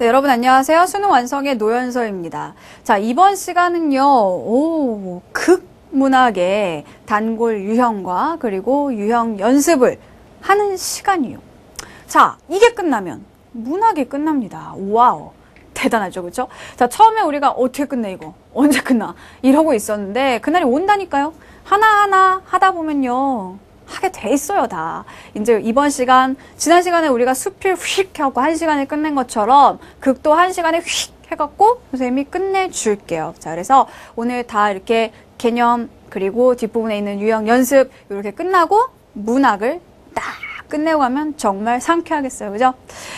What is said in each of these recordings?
네, 여러분 안녕하세요. 수능 완성의 노연서입니다. 자, 이번 시간은요, 극문학의 단골 유형과 그리고 유형 연습을 하는 시간이에요. 자, 이게 끝나면 문학이 끝납니다. 와우. 대단하죠, 그렇죠? 자, 처음에 우리가 어떻게 끝내 이거? 언제 끝나? 이러고 있었는데 그날이 온다니까요. 하나하나 하다 보면요. 하게 돼 있어요, 다. 이제 이번 시간, 지난 시간에 우리가 수필 휙 하고 한 시간에 끝낸 것처럼 극도 한 시간에 휙 해갖고 선생님이 끝내줄게요. 자, 그래서 오늘 다 이렇게 개념 그리고 뒷부분에 있는 유형 연습 이렇게 끝나고 문학을 딱 끝내고 가면 정말 상쾌하겠어요, 그죠?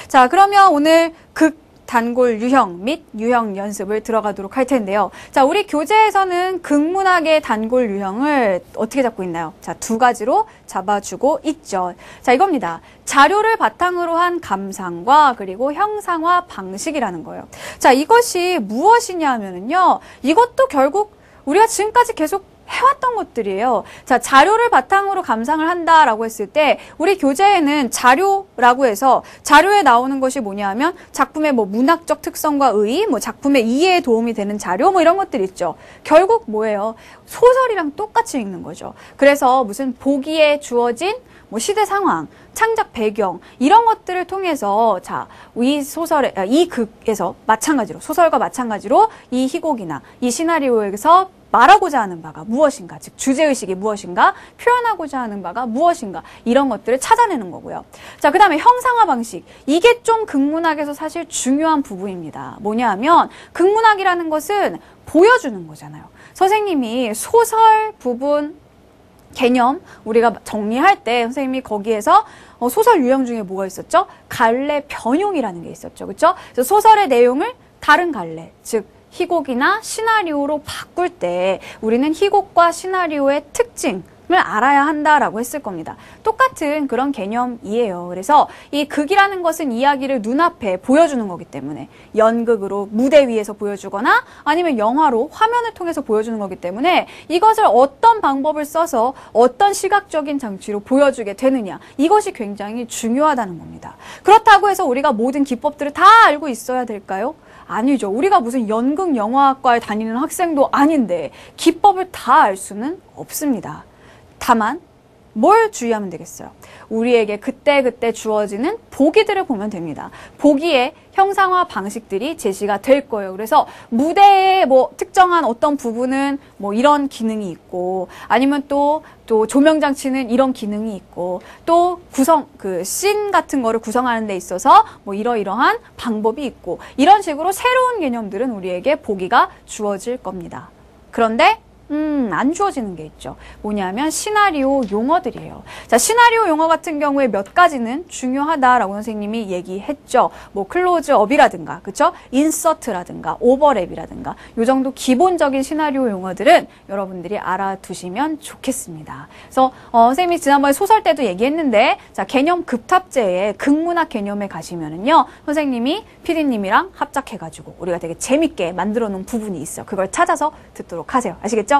자, 그러면 오늘 극 단골 유형 및 유형 연습을 들어가도록 할 텐데요. 자, 우리 교재에서는 극문학의 단골 유형을 어떻게 잡고 있나요? 자, 두 가지로 잡아주고 있죠. 자, 이겁니다. 자료를 바탕으로 한 감상과 그리고 형상화 방식이라는 거예요. 자, 이것이 무엇이냐 하면은요. 이것도 결국 우리가 지금까지 계속 해왔던 것들이에요. 자, 자료를 바탕으로 감상을 한다라고 했을 때 우리 교재에는 자료라고 해서 자료에 나오는 것이 뭐냐 하면 작품의 뭐 문학적 특성과 의의, 뭐 작품의 이해에 도움이 되는 자료 뭐 이런 것들 있죠. 결국 뭐예요? 소설이랑 똑같이 읽는 거죠. 그래서 무슨 보기에 주어진 뭐 시대 상황, 창작 배경 이런 것들을 통해서 자, 이 소설의 이 극에서 마찬가지로 소설과 마찬가지로 이 희곡이나 이 시나리오에서 말하고자 하는 바가 무엇인가, 즉 주제의식이 무엇인가, 표현하고자 하는 바가 무엇인가 이런 것들을 찾아내는 거고요. 자, 그 다음에 형상화 방식. 이게 좀 극문학에서 사실 중요한 부분입니다. 뭐냐 하면 극문학이라는 것은 보여주는 거잖아요. 선생님이 소설 부분 개념 우리가 정리할 때 선생님이 거기에서 소설 유형 중에 뭐가 있었죠? 갈래 변용이라는 게 있었죠. 그렇죠? 그래서 소설의 내용을 다른 갈래, 즉 희곡이나 시나리오로 바꿀 때 우리는 희곡과 시나리오의 특징을 알아야 한다라고 했을 겁니다. 똑같은 그런 개념이에요. 그래서 이 극이라는 것은 이야기를 눈앞에 보여주는 거기 때문에 연극으로 무대 위에서 보여주거나 아니면 영화로 화면을 통해서 보여주는 거기 때문에 이것을 어떤 방법을 써서 어떤 시각적인 장치로 보여주게 되느냐 이것이 굉장히 중요하다는 겁니다. 그렇다고 해서 우리가 모든 기법들을 다 알고 있어야 될까요? 아니죠. 우리가 무슨 연극 영화학과에 다니는 학생도 아닌데 기법을 다 알 수는 없습니다. 다만 뭘 주의하면 되겠어요? 우리에게 그때그때 주어지는 보기들을 보면 됩니다. 보기에 형상화 방식들이 제시가 될 거예요. 그래서 무대에 뭐 특정한 어떤 부분은 뭐 이런 기능이 있고 아니면 또 조명장치는 이런 기능이 있고 또 씬 같은 거를 구성하는 데 있어서 뭐 이러이러한 방법이 있고 이런 식으로 새로운 개념들은 우리에게 보기가 주어질 겁니다. 그런데 안 주어지는 게 있죠. 뭐냐면 시나리오 용어들이에요. 자, 시나리오 용어 같은 경우에 몇 가지는 중요하다라고 선생님이 얘기했죠. 뭐 클로즈업이라든가, 그쵸? 인서트라든가, 오버랩이라든가 요 정도 기본적인 시나리오 용어들은 여러분들이 알아두시면 좋겠습니다. 그래서 선생님이 지난번에 소설 때도 얘기했는데 자, 개념 급탑제의 극문학 개념에 가시면은요. 선생님이 PD님이랑 합작해가지고 우리가 되게 재밌게 만들어 놓은 부분이 있어요. 그걸 찾아서 듣도록 하세요. 아시겠죠?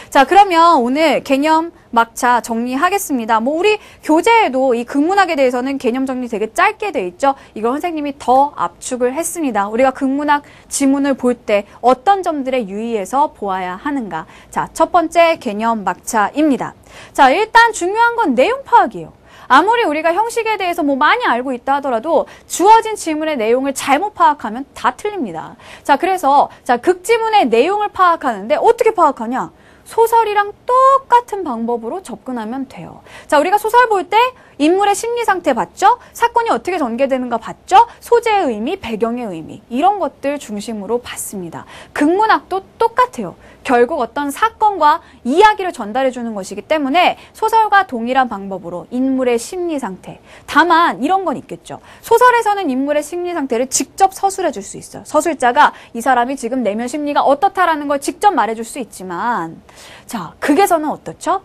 자, 그러면 오늘 개념 막차 정리하겠습니다. 뭐 우리 교재에도 이 극문학에 대해서는 개념 정리 되게 짧게 돼 있죠. 이걸 선생님이 더 압축을 했습니다. 우리가 극문학 지문을 볼 때 어떤 점들에 유의해서 보아야 하는가. 자, 첫 번째 개념 막차입니다. 자, 일단 중요한 건 내용 파악이에요. 아무리 우리가 형식에 대해서 뭐 많이 알고 있다 하더라도 주어진 지문의 내용을 잘못 파악하면 다 틀립니다. 자, 그래서 자, 극지문의 내용을 파악하는데 어떻게 파악하냐? 소설이랑 똑같은 방법으로 접근하면 돼요. 자, 우리가 소설 볼 때 인물의 심리 상태 봤죠? 사건이 어떻게 전개되는가 봤죠? 소재의 의미, 배경의 의미 이런 것들 중심으로 봤습니다. 극문학도 똑같아요. 결국 어떤 사건과 이야기를 전달해 주는 것이기 때문에 소설과 동일한 방법으로 인물의 심리 상태. 다만 이런 건 있겠죠. 소설에서는 인물의 심리 상태를 직접 서술해 줄 수 있어요. 서술자가 이 사람이 지금 내면 심리가 어떻다라는 걸 직접 말해 줄 수 있지만 자, 극에서는 어떻죠?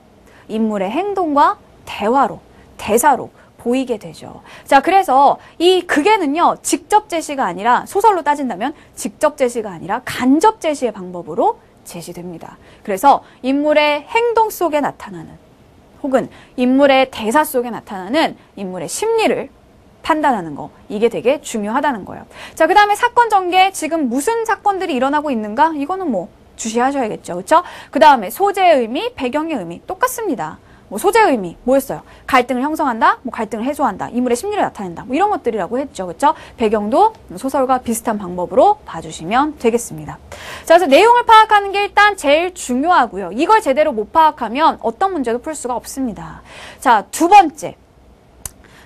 인물의 행동과 대화로 대사로 보이게 되죠. 자, 그래서 이 극에는요, 직접 제시가 아니라 소설로 따진다면 직접 제시가 아니라 간접 제시의 방법으로 제시됩니다. 그래서 인물의 행동 속에 나타나는 혹은 인물의 대사 속에 나타나는 인물의 심리를 판단하는 거. 이게 되게 중요하다는 거예요. 자, 그 다음에 사건 전개. 지금 무슨 사건들이 일어나고 있는가? 이거는 뭐 주시하셔야겠죠. 그렇죠? 그 다음에 소재의 의미, 배경의 의미 똑같습니다. 뭐 소재의 의미 뭐였어요? 갈등을 형성한다, 뭐 갈등을 해소한다, 인물의 심리를 나타낸다, 뭐 이런 것들이라고 했죠. 그렇죠? 배경도 소설과 비슷한 방법으로 봐주시면 되겠습니다. 자, 그래서 내용을 파악하는 게 일단 제일 중요하고요. 이걸 제대로 못 파악하면 어떤 문제도 풀 수가 없습니다. 자, 두 번째.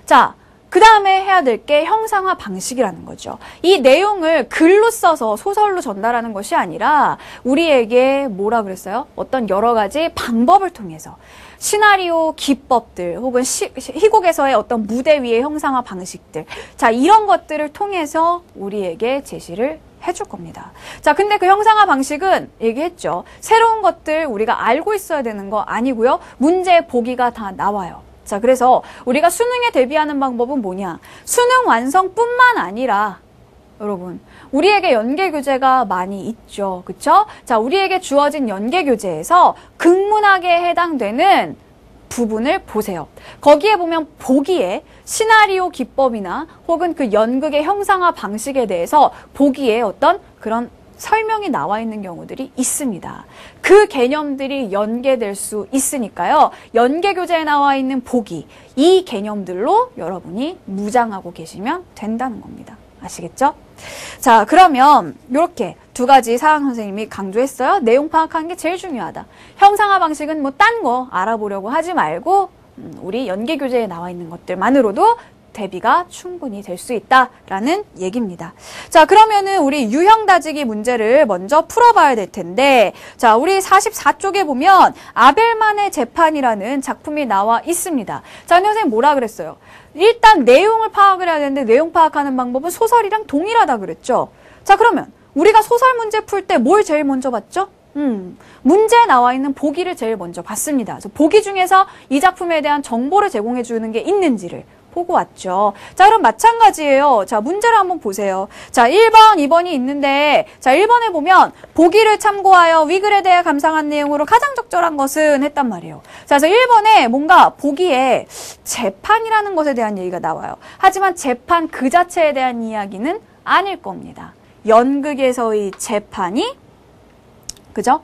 자, 그 다음에 해야 될 게 형상화 방식이라는 거죠. 이 내용을 글로 써서 소설로 전달하는 것이 아니라 우리에게 뭐라 그랬어요? 어떤 여러 가지 방법을 통해서 시나리오 기법들 혹은 희곡에서의 어떤 무대 위의 형상화 방식들, 자, 이런 것들을 통해서 우리에게 제시를 해줄 겁니다. 자, 근데 그 형상화 방식은 얘기했죠. 새로운 것들 우리가 알고 있어야 되는 거 아니고요. 문제 보기가 다 나와요. 자, 그래서 우리가 수능에 대비하는 방법은 뭐냐? 수능 완성뿐만 아니라 여러분, 우리에게 연계 교재가 많이 있죠. 그쵸? 자, 우리에게 주어진 연계 교재에서 극문학에 해당되는 부분을 보세요. 거기에 보면 보기에 시나리오 기법이나 혹은 그 연극의 형상화 방식에 대해서 보기에 어떤 그런 설명이 나와 있는 경우들이 있습니다. 그 개념들이 연계될 수 있으니까요. 연계 교재에 나와 있는 보기, 이 개념들로 여러분이 무장하고 계시면 된다는 겁니다. 아시겠죠? 자, 그러면 이렇게 두 가지 사강 선생님이 강조했어요. 내용 파악하는 게 제일 중요하다. 형상화 방식은 뭐 딴 거 알아보려고 하지 말고 우리 연계 교재에 나와 있는 것들만으로도 대비가 충분히 될 수 있다라는 얘기입니다. 자, 그러면은 우리 유형 다지기 문제를 먼저 풀어봐야 될 텐데, 자, 우리 44쪽에 보면 아벨만의 재판이라는 작품이 나와 있습니다. 자, 근데 선생님 뭐라 그랬어요? 일단 내용을 파악을 해야 되는데 내용 파악하는 방법은 소설이랑 동일하다 그랬죠. 자, 그러면 우리가 소설 문제 풀 때 뭘 제일 먼저 봤죠? 문제에 나와 있는 보기를 제일 먼저 봤습니다. 그래서 보기 중에서 이 작품에 대한 정보를 제공해 주는 게 있는지를 보고 왔죠. 자, 그럼 마찬가지예요. 자, 문제를 한번 보세요. 자, 1번, 2번이 있는데, 자, 1번에 보면 보기를 참고하여 위글에 대해 감상한 내용으로 가장 적절한 것은 했단 말이에요. 자, 그래서 1번에 뭔가 보기에 재판이라는 것에 대한 얘기가 나와요. 하지만 재판 그 자체에 대한 이야기는 아닐 겁니다. 연극에서의 재판이, 그죠?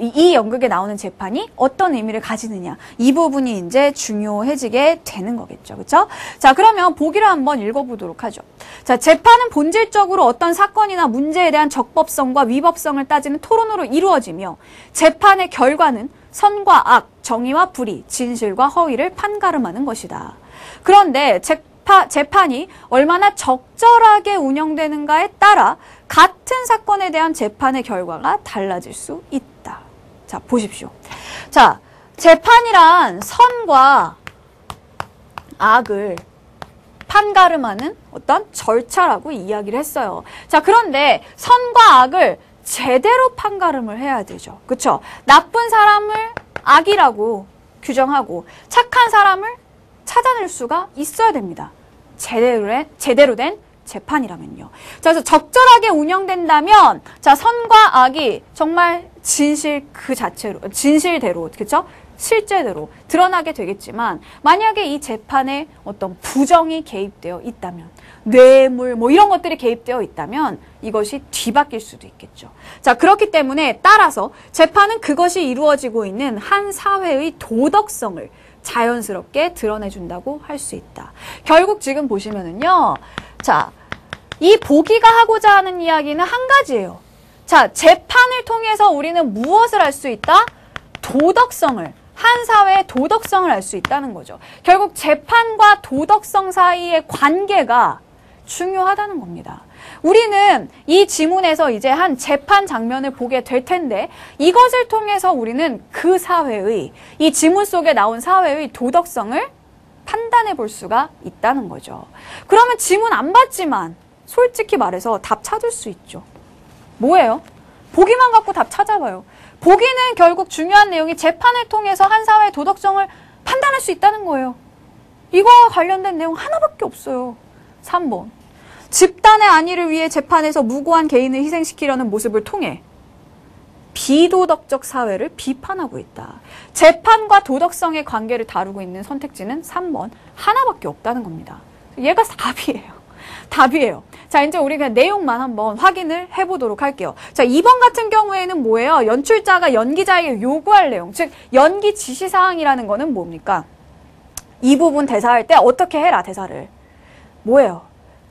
이 연극에 나오는 재판이 어떤 의미를 가지느냐, 이 부분이 이제 중요해지게 되는 거겠죠. 그렇죠? 자, 그러면 보기를 한번 읽어보도록 하죠. 자, 재판은 본질적으로 어떤 사건이나 문제에 대한 적법성과 위법성을 따지는 토론으로 이루어지며 재판의 결과는 선과 악, 정의와 불의, 진실과 허위를 판가름하는 것이다. 그런데 재판이 얼마나 적절하게 운영되는가에 따라 같은 사건에 대한 재판의 결과가 달라질 수 있다. 자, 보십시오. 자, 재판이란 선과 악을 판가름하는 어떤 절차라고 이야기를 했어요. 자, 그런데 선과 악을 제대로 판가름을 해야 되죠. 그쵸? 나쁜 사람을 악이라고 규정하고 착한 사람을 찾아낼 수가 있어야 됩니다. 제대로 된 재판이라면요. 자, 그래서 적절하게 운영된다면, 자, 선과 악이 정말 진실 그 자체로, 진실대로, 그쵸? 실제대로 드러나게 되겠지만, 만약에 이 재판에 어떤 부정이 개입되어 있다면, 뇌물, 뭐 이런 것들이 개입되어 있다면, 이것이 뒤바뀔 수도 있겠죠. 자, 그렇기 때문에 따라서 재판은 그것이 이루어지고 있는 한 사회의 도덕성을 자연스럽게 드러내준다고 할 수 있다. 결국 지금 보시면은요, 자, 이 보기가 하고자 하는 이야기는 한 가지예요. 자, 재판을 통해서 우리는 무엇을 알 수 있다? 도덕성을, 한 사회의 도덕성을 알 수 있다는 거죠. 결국 재판과 도덕성 사이의 관계가 중요하다는 겁니다. 우리는 이 지문에서 이제 한 재판 장면을 보게 될 텐데 이것을 통해서 우리는 그 사회의, 이 지문 속에 나온 사회의 도덕성을 판단해 볼 수가 있다는 거죠. 그러면 지문 안 봤지만 솔직히 말해서 답 찾을 수 있죠. 뭐예요? 보기만 갖고 답 찾아봐요. 보기는 결국 중요한 내용이 재판을 통해서 한 사회의 도덕성을 판단할 수 있다는 거예요. 이거와 관련된 내용 하나밖에 없어요. 3번. 집단의 안위를 위해 재판에서 무고한 개인을 희생시키려는 모습을 통해 비도덕적 사회를 비판하고 있다. 재판과 도덕성의 관계를 다루고 있는 선택지는 3번. 하나밖에 없다는 겁니다. 얘가 답이에요. 답이에요. 자, 이제 우리 그냥 내용만 한번 확인을 해보도록 할게요. 자, 2번 같은 경우에는 뭐예요? 연출자가 연기자에게 요구할 내용, 즉 연기 지시사항이라는 거는 뭡니까? 이 부분 대사할 때 어떻게 해라, 대사를. 뭐예요?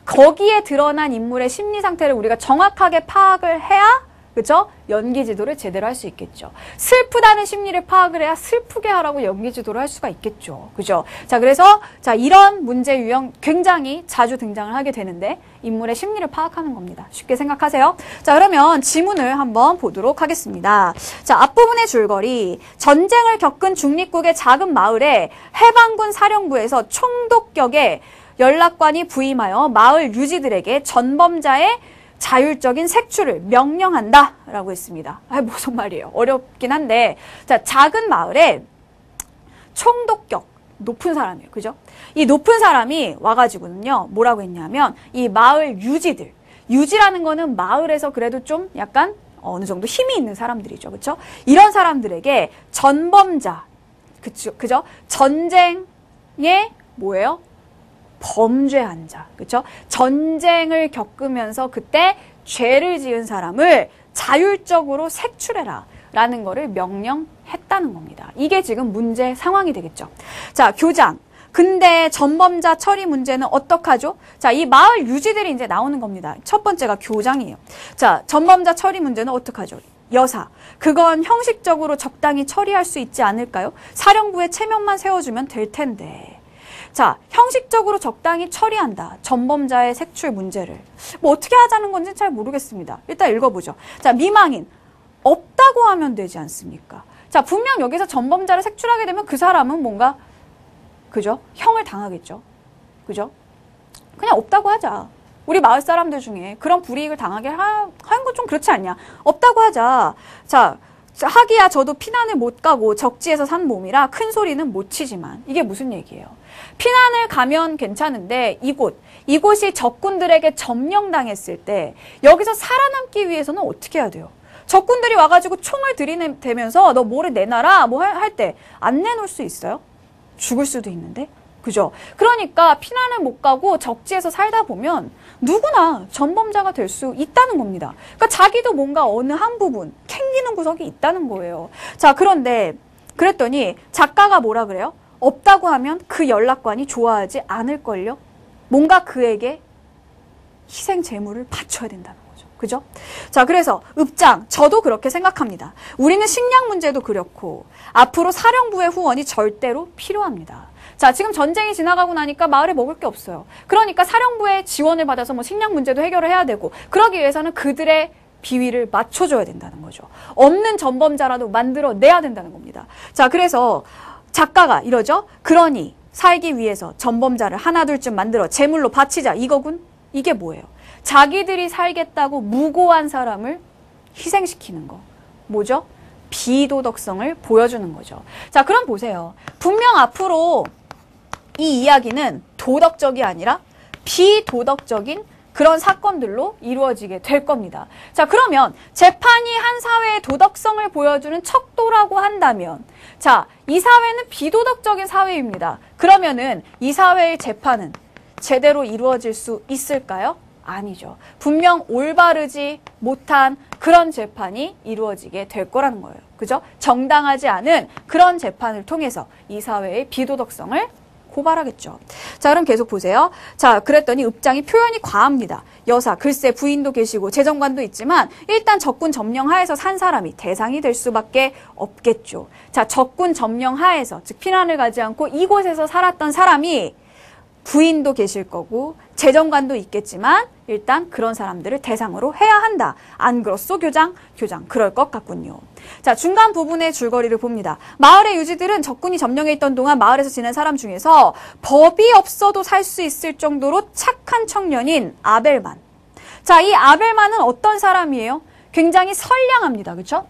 거기에 드러난 인물의 심리 상태를 우리가 정확하게 파악을 해야, 그죠? 연기 지도를 제대로 할 수 있겠죠. 슬프다는 심리를 파악을 해야 슬프게 하라고 연기 지도를 할 수가 있겠죠. 그죠? 자, 그래서, 자, 이런 문제 유형 굉장히 자주 등장을 하게 되는데, 인물의 심리를 파악하는 겁니다. 쉽게 생각하세요. 자, 그러면 지문을 한번 보도록 하겠습니다. 자, 앞부분의 줄거리. 전쟁을 겪은 중립국의 작은 마을에 해방군 사령부에서 총독격의 연락관이 부임하여 마을 유지들에게 전범자의 자율적인 색출을 명령한다 라고 했습니다. 무슨 말이에요? 어렵긴 한데, 자, 작은 마을에 총독격, 높은 사람이에요. 그죠? 이 높은 사람이 와가지고는요, 뭐라고 했냐면, 이 마을 유지들, 유지라는 거는 마을에서 그래도 좀 약간 어느 정도 힘이 있는 사람들이죠. 그죠? 이런 사람들에게 전범자, 그죠? 전쟁에 뭐예요? 범죄한 자, 그렇죠? 전쟁을 겪으면서 그때 죄를 지은 사람을 자율적으로 색출해라 라는 거를 명령했다는 겁니다. 이게 지금 문제 상황이 되겠죠. 자, 교장. 근데 전범자 처리 문제는 어떡하죠? 자, 이 마을 유지들이 이제 나오는 겁니다. 첫 번째가 교장이에요. 자, 전범자 처리 문제는 어떡하죠? 여사. 그건 형식적으로 적당히 처리할 수 있지 않을까요? 사령부에 체면만 세워주면 될 텐데. 자, 형식적으로 적당히 처리한다. 전범자의 색출 문제를. 뭐 어떻게 하자는 건지 잘 모르겠습니다. 일단 읽어보죠. 자, 미망인. 없다고 하면 되지 않습니까? 자, 분명 여기서 전범자를 색출하게 되면 그 사람은 뭔가, 그죠? 형을 당하겠죠. 그죠? 그냥 없다고 하자. 우리 마을 사람들 중에 그런 불이익을 당하게 하는 건 좀 그렇지 않냐. 없다고 하자. 자, 하기야 저도 피난을 못 가고 적지에서 산 몸이라 큰 소리는 못 치지만. 이게 무슨 얘기예요? 피난을 가면 괜찮은데 이곳이 적군들에게 점령당했을 때 여기서 살아남기 위해서는 어떻게 해야 돼요? 적군들이 와가지고 총을 들이대면서 너 뭐를 내놔라 뭐 할 때 안 내놓을 수 있어요? 죽을 수도 있는데? 그죠? 그러니까 피난을 못 가고 적지에서 살다 보면 누구나 전범자가 될 수 있다는 겁니다. 그러니까 자기도 뭔가 어느 한 부분 캥기는 구석이 있다는 거예요. 자, 그런데 그랬더니 작가가 뭐라 그래요? 없다고 하면 그 연락관이 좋아하지 않을걸요? 뭔가 그에게 희생 제물을 바쳐야 된다는 거죠. 그죠? 자, 그래서 읍장, 저도 그렇게 생각합니다. 우리는 식량 문제도 그렇고 앞으로 사령부의 후원이 절대로 필요합니다. 자, 지금 전쟁이 지나가고 나니까 마을에 먹을 게 없어요. 그러니까 사령부의 지원을 받아서 뭐 식량 문제도 해결을 해야 되고 그러기 위해서는 그들의 비위를 맞춰줘야 된다는 거죠. 없는 전범자라도 만들어내야 된다는 겁니다. 자, 그래서 작가가 이러죠. 그러니 살기 위해서 전범자를 하나둘쯤 만들어 제물로 바치자 이거군. 이게 뭐예요? 자기들이 살겠다고 무고한 사람을 희생시키는 거. 뭐죠? 비도덕성을 보여주는 거죠. 자, 그럼 보세요. 분명 앞으로 이 이야기는 도덕적이 아니라 비도덕적인 그런 사건들로 이루어지게 될 겁니다. 자, 그러면 재판이 한 사회의 도덕성을 보여주는 척도라고 한다면 자, 이 사회는 비도덕적인 사회입니다. 그러면은 이 사회의 재판은 제대로 이루어질 수 있을까요? 아니죠. 분명 올바르지 못한 그런 재판이 이루어지게 될 거라는 거예요. 그죠? 정당하지 않은 그런 재판을 통해서 이 사회의 비도덕성을 고발하겠죠. 자, 그럼 계속 보세요. 자, 그랬더니 읍장이 표현이 과합니다. 여사, 글쎄 부인도 계시고 재정관도 있지만 일단 적군 점령 하에서 산 사람이 대상이 될 수밖에 없겠죠. 자, 적군 점령 하에서, 즉 피난을 가지 않고 이곳에서 살았던 사람이 부인도 계실 거고 재정관도 있겠지만 일단 그런 사람들을 대상으로 해야 한다. 안 그렇소 교장? 교장, 그럴 것 같군요. 자, 중간 부분의 줄거리를 봅니다. 마을의 유지들은 적군이 점령해 있던 동안 마을에서 지낸 사람 중에서 법이 없어도 살 수 있을 정도로 착한 청년인 아벨만. 자, 이 아벨만은 어떤 사람이에요? 굉장히 선량합니다. 그렇죠?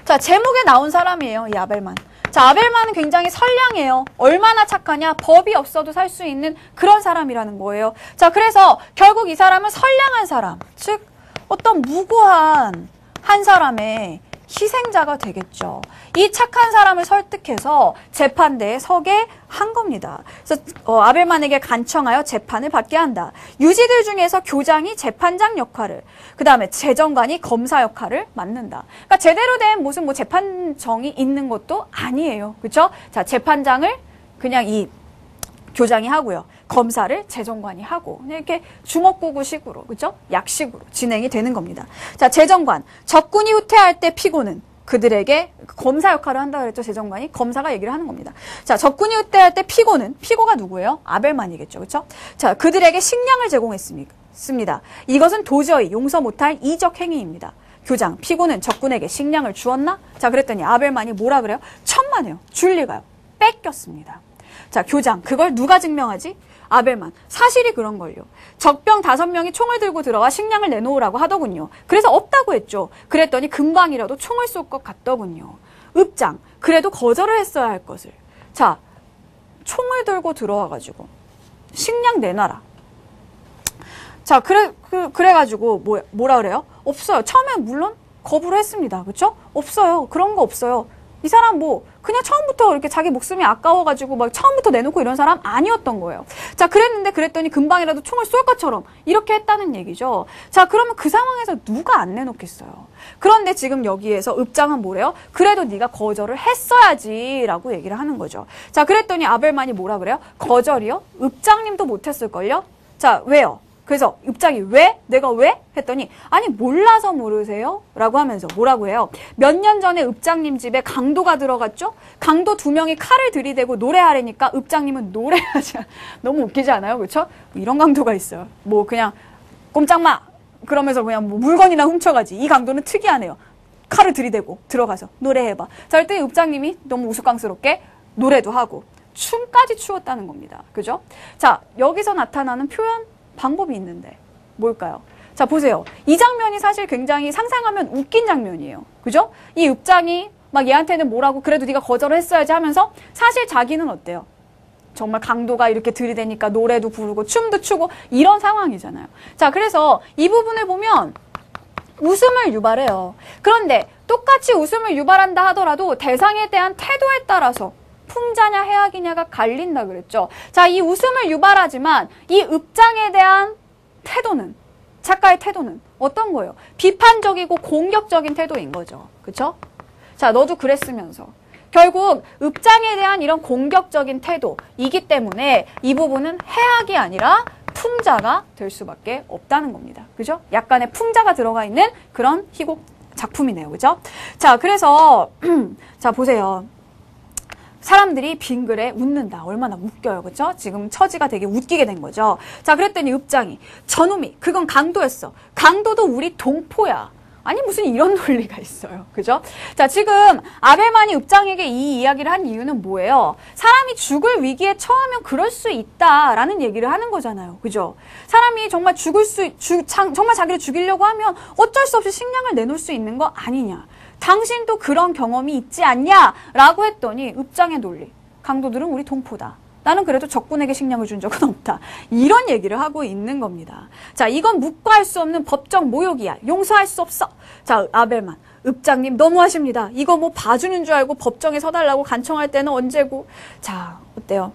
자, 제목에 나온 사람이에요. 이 아벨만. 자, 아벨만은 굉장히 선량해요. 얼마나 착하냐? 법이 없어도 살 수 있는 그런 사람이라는 거예요. 자, 그래서 결국 이 사람은 선량한 사람, 즉 어떤 무고한 한 사람의 희생자가 되겠죠. 이 착한 사람을 설득해서 재판대에 서게 한 겁니다. 그래서 아벨만에게 간청하여 재판을 받게 한다. 유지들 중에서 교장이 재판장 역할을, 그 다음에 재정관이 검사 역할을 맡는다. 그러니까 제대로 된 무슨 뭐 재판정이 있는 것도 아니에요. 그렇죠? 자, 재판장을 그냥 이 교장이 하고요. 검사를 재정관이 하고 이렇게 주먹구구식으로, 그죠? 약식으로 진행이 되는 겁니다. 자, 재정관. 적군이 후퇴할 때 피고는 그들에게 검사 역할을 한다고 그랬죠. 재정관이. 검사가 얘기를 하는 겁니다. 자, 적군이 후퇴할 때 피고가 누구예요? 아벨만이겠죠. 그렇죠? 자, 그들에게 식량을 제공했습니다. 이것은 도저히 용서 못할 이적 행위입니다. 교장, 피고는 적군에게 식량을 주었나? 자, 그랬더니 아벨만이 뭐라 그래요? 천만에요. 줄 리가요. 뺏겼습니다. 자, 교장, 그걸 누가 증명하지? 아벨만. 사실이 그런걸요. 적병 5명이 총을 들고 들어와 식량을 내놓으라고 하더군요. 그래서 없다고 했죠. 그랬더니 금방이라도 총을 쏠 것 같더군요. 읍장. 그래도 거절을 했어야 할 것을. 자, 총을 들고 들어와가지고 식량 내놔라. 자, 그래가지고 뭐라 그래요? 없어요. 처음에 물론 거부를 했습니다. 그쵸? 없어요. 그런 거 없어요. 이 사람 그냥 처음부터 이렇게 자기 목숨이 아까워가지고 막 처음부터 내놓고 이런 사람 아니었던 거예요. 자, 그랬더니 금방이라도 총을 쏠 것처럼 이렇게 했다는 얘기죠. 자, 그러면 그 상황에서 누가 안 내놓겠어요. 그런데 지금 여기에서 읍장은 뭐래요? 그래도 네가 거절을 했어야지 라고 얘기를 하는 거죠. 자, 그랬더니 아벨만이 뭐라 그래요? 거절이요? 읍장님도 못했을걸요? 자, 왜요? 그래서 읍장이 왜? 내가 왜? 했더니 아니 몰라서 모르세요? 라고 하면서 뭐라고 해요? 몇 년 전에 읍장님 집에 강도가 들어갔죠? 강도 2명이 칼을 들이대고 노래하려니까 읍장님은 노래하지 너무 웃기지 않아요? 그렇죠? 이런 강도가 있어요. 그냥 꼼짝마 그러면서 그냥 물건이나 훔쳐가지. 이 강도는 특이하네요. 칼을 들이대고 들어가서 노래해봐. 자, 그랬더니 읍장님이 너무 우스꽝스럽게 노래도 하고 춤까지 추었다는 겁니다. 그죠? 자, 여기서 나타나는 표현 방법이 있는데 뭘까요? 자, 보세요. 이 장면이 사실 굉장히 상상하면 웃긴 장면이에요. 그죠? 이 읍장이 막 얘한테는 뭐라고 그래도 네가 거절을 했어야지 하면서 사실 자기는 어때요? 정말 강도가 이렇게 들이대니까 노래도 부르고 춤도 추고 이런 상황이잖아요. 자, 그래서 이 부분을 보면 웃음을 유발해요. 그런데 똑같이 웃음을 유발한다 하더라도 대상에 대한 태도에 따라서 풍자냐 해악이냐가 갈린다 그랬죠. 자, 이 웃음을 유발하지만 이 읍장에 대한 태도는, 작가의 태도는 어떤 거예요? 비판적이고 공격적인 태도인 거죠. 그쵸? 자, 너도 그랬으면서. 결국 읍장에 대한 이런 공격적인 태도이기 때문에 이 부분은 해악이 아니라 풍자가 될 수밖에 없다는 겁니다. 그죠? 약간의 풍자가 들어가 있는 그런 희곡 작품이네요. 그죠? 자, 그래서 자, 보세요. 사람들이 빙글에 웃는다. 얼마나 웃겨요. 그죠? 지금 처지가 되게 웃기게 된 거죠. 자, 그랬더니 읍장이 저놈이 그건 강도였어. 강도도 우리 동포야. 아니 무슨 이런 논리가 있어요. 그죠? 자, 지금 아벨만이 읍장에게 이 이야기를 한 이유는 뭐예요? 사람이 죽을 위기에 처하면 그럴 수 있다라는 얘기를 하는 거잖아요. 그죠? 사람이 정말 정말 자기를 죽이려고 하면 어쩔 수 없이 식량을 내놓을 수 있는 거 아니냐. 당신도 그런 경험이 있지 않냐? 라고 했더니 읍장의 논리. 강도들은 우리 동포다. 나는 그래도 적군에게 식량을 준 적은 없다. 이런 얘기를 하고 있는 겁니다. 자, 이건 묵과할 수 없는 법적 모욕이야. 용서할 수 없어. 자, 아벨만. 읍장님 너무하십니다. 이거 봐주는 줄 알고 법정에 서달라고 간청할 때는 언제고. 자, 어때요?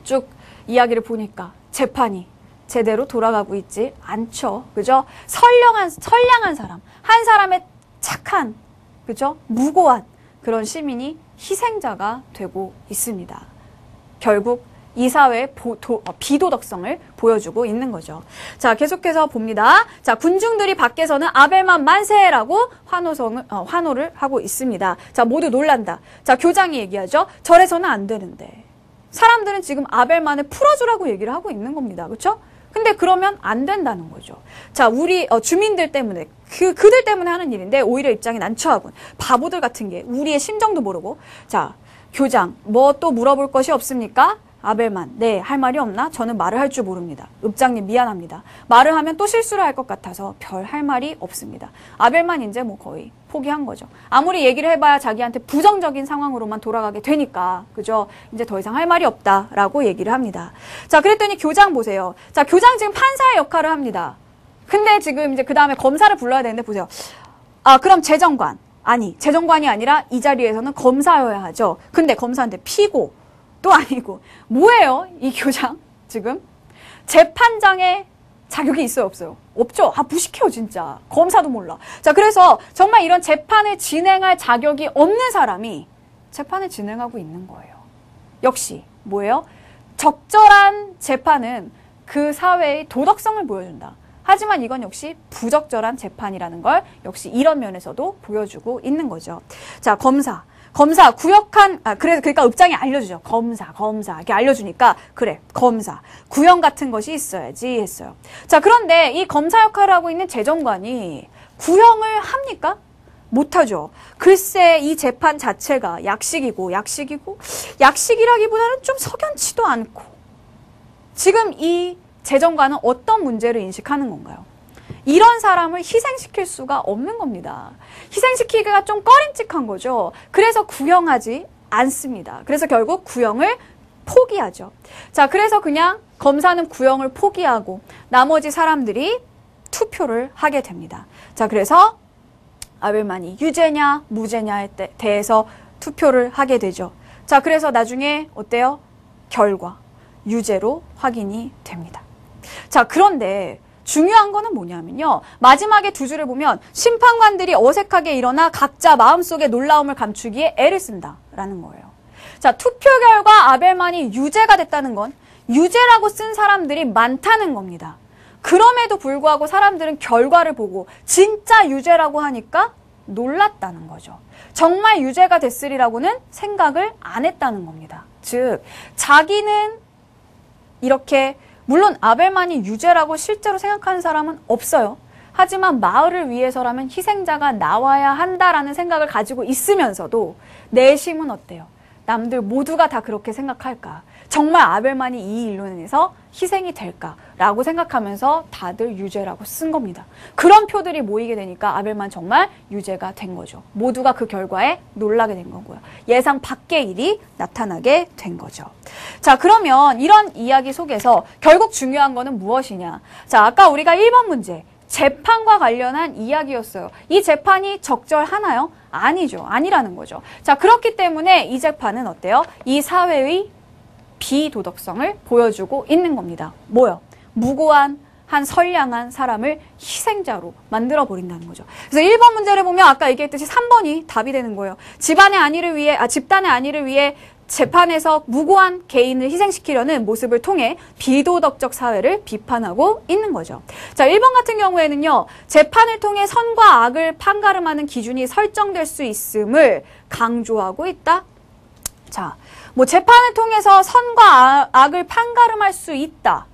쭉 이야기를 보니까 재판이 제대로 돌아가고 있지 않죠. 그죠? 선량한 사람. 한 사람의 착한, 그죠? 무고한 그런 시민이 희생자가 되고 있습니다. 결국 이 사회의 비도덕성을 보여주고 있는 거죠. 자, 계속해서 봅니다. 자, 군중들이 밖에서는 아벨만 만세라고 환호를 하고 있습니다. 자, 모두 놀란다. 자, 교장이 얘기하죠. 저래서는 안 되는데. 사람들은 지금 아벨만을 풀어주라고 얘기를 하고 있는 겁니다. 그렇죠? 근데 그러면 안 된다는 거죠. 자, 우리 주민들 때문에 그들 때문에 하는 일인데 오히려 입장이 난처하군. 바보들 같은 게 우리의 심정도 모르고. 자, 교장, 또 물어볼 것이 없습니까? 아벨만, 네, 할 말이 없나? 저는 말을 할 줄 모릅니다. 읍장님 미안합니다. 말을 하면 또 실수를 할 것 같아서 별 할 말이 없습니다. 아벨만 이제 거의 포기한 거죠. 아무리 얘기를 해봐야 자기한테 부정적인 상황으로만 돌아가게 되니까, 그죠? 이제 더 이상 할 말이 없다라고 얘기를 합니다. 자, 그랬더니 교장 보세요. 자, 교장 지금 판사의 역할을 합니다. 근데 지금 이제 그 다음에 검사를 불러야 되는데 보세요. 아, 그럼 재정관. 아니, 재정관이 아니라 이 자리에서는 검사여야 하죠. 근데 검사인데 피고 또 아니고 뭐예요? 이 교장 지금? 재판장의 자격이 있어요, 없어요? 없죠. 무식해요, 진짜. 검사도 몰라. 자, 그래서 정말 이런 재판을 진행할 자격이 없는 사람이 재판을 진행하고 있는 거예요. 역시 뭐예요? 적절한 재판은 그 사회의 도덕성을 보여준다. 하지만 이건 역시 부적절한 재판이라는 걸 역시 이런 면에서도 보여주고 있는 거죠. 자, 검사 구역한, 그러니까 읍장이 알려주죠. 검사, 이렇게 알려주니까, 그래, 검사, 구형 같은 것이 있어야지 했어요. 자, 그런데 이 검사 역할을 하고 있는 재정관이 구형을 합니까? 못하죠. 글쎄, 이 재판 자체가 약식이라기보다는 좀 석연치도 않고, 지금 이 재정관은 어떤 문제를 인식하는 건가요? 이런 사람을 희생시킬 수가 없는 겁니다. 희생시키기가 좀 꺼림칙한 거죠. 그래서 구형하지 않습니다. 그래서 결국 구형을 포기하죠. 자, 그래서 그냥 검사는 구형을 포기하고 나머지 사람들이 투표를 하게 됩니다. 자, 그래서 아벨만이 유죄냐 무죄냐에 대해서 투표를 하게 되죠. 자, 그래서 나중에 어때요? 결과 유죄로 확인이 됩니다. 자, 그런데 중요한 거는 뭐냐면요. 마지막에 두 줄을 보면 심판관들이 어색하게 일어나 각자 마음속의 놀라움을 감추기에 애를 쓴다라는 거예요. 자, 투표 결과 아벨만이 유죄가 됐다는 건 유죄라고 쓴 사람들이 많다는 겁니다. 그럼에도 불구하고 사람들은 결과를 보고 진짜 유죄라고 하니까 놀랐다는 거죠. 정말 유죄가 됐으리라고는 생각을 안 했다는 겁니다. 즉, 자기는 이렇게 물론 아벨만이 유죄라고 실제로 생각하는 사람은 없어요. 하지만 마을을 위해서라면 희생자가 나와야 한다라는 생각을 가지고 있으면서도 내심은 어때요? 남들 모두가 다 그렇게 생각할까? 정말 아벨만이 이 일로 인해서 희생이 될까라고 생각하면서 다들 유죄라고 쓴 겁니다. 그런 표들이 모이게 되니까 아벨만 정말 유죄가 된 거죠. 모두가 그 결과에 놀라게 된 거고요. 예상 밖의 일이 나타나게 된 거죠. 자, 그러면 이런 이야기 속에서 결국 중요한 거는 무엇이냐? 자, 아까 우리가 1번 문제. 재판과 관련한 이야기였어요. 이 재판이 적절하나요? 아니죠. 아니라는 거죠. 자, 그렇기 때문에 이 재판은 어때요? 이 사회의 비도덕성을 보여주고 있는 겁니다. 뭐요? 무고한 한 선량한 사람을 희생자로 만들어버린다는 거죠. 그래서 1번 문제를 보면 아까 얘기했듯이 3번이 답이 되는 거예요. 집단의 안위를 위해 재판에서 무고한 개인을 희생시키려는 모습을 통해 비도덕적 사회를 비판하고 있는 거죠. 자, 1번 같은 경우에는요. 재판을 통해 선과 악을 판가름하는 기준이 설정될 수 있음을 강조하고 있다. 자, 뭐 재판을 통해서 선과 악을 판가름할 수 있다.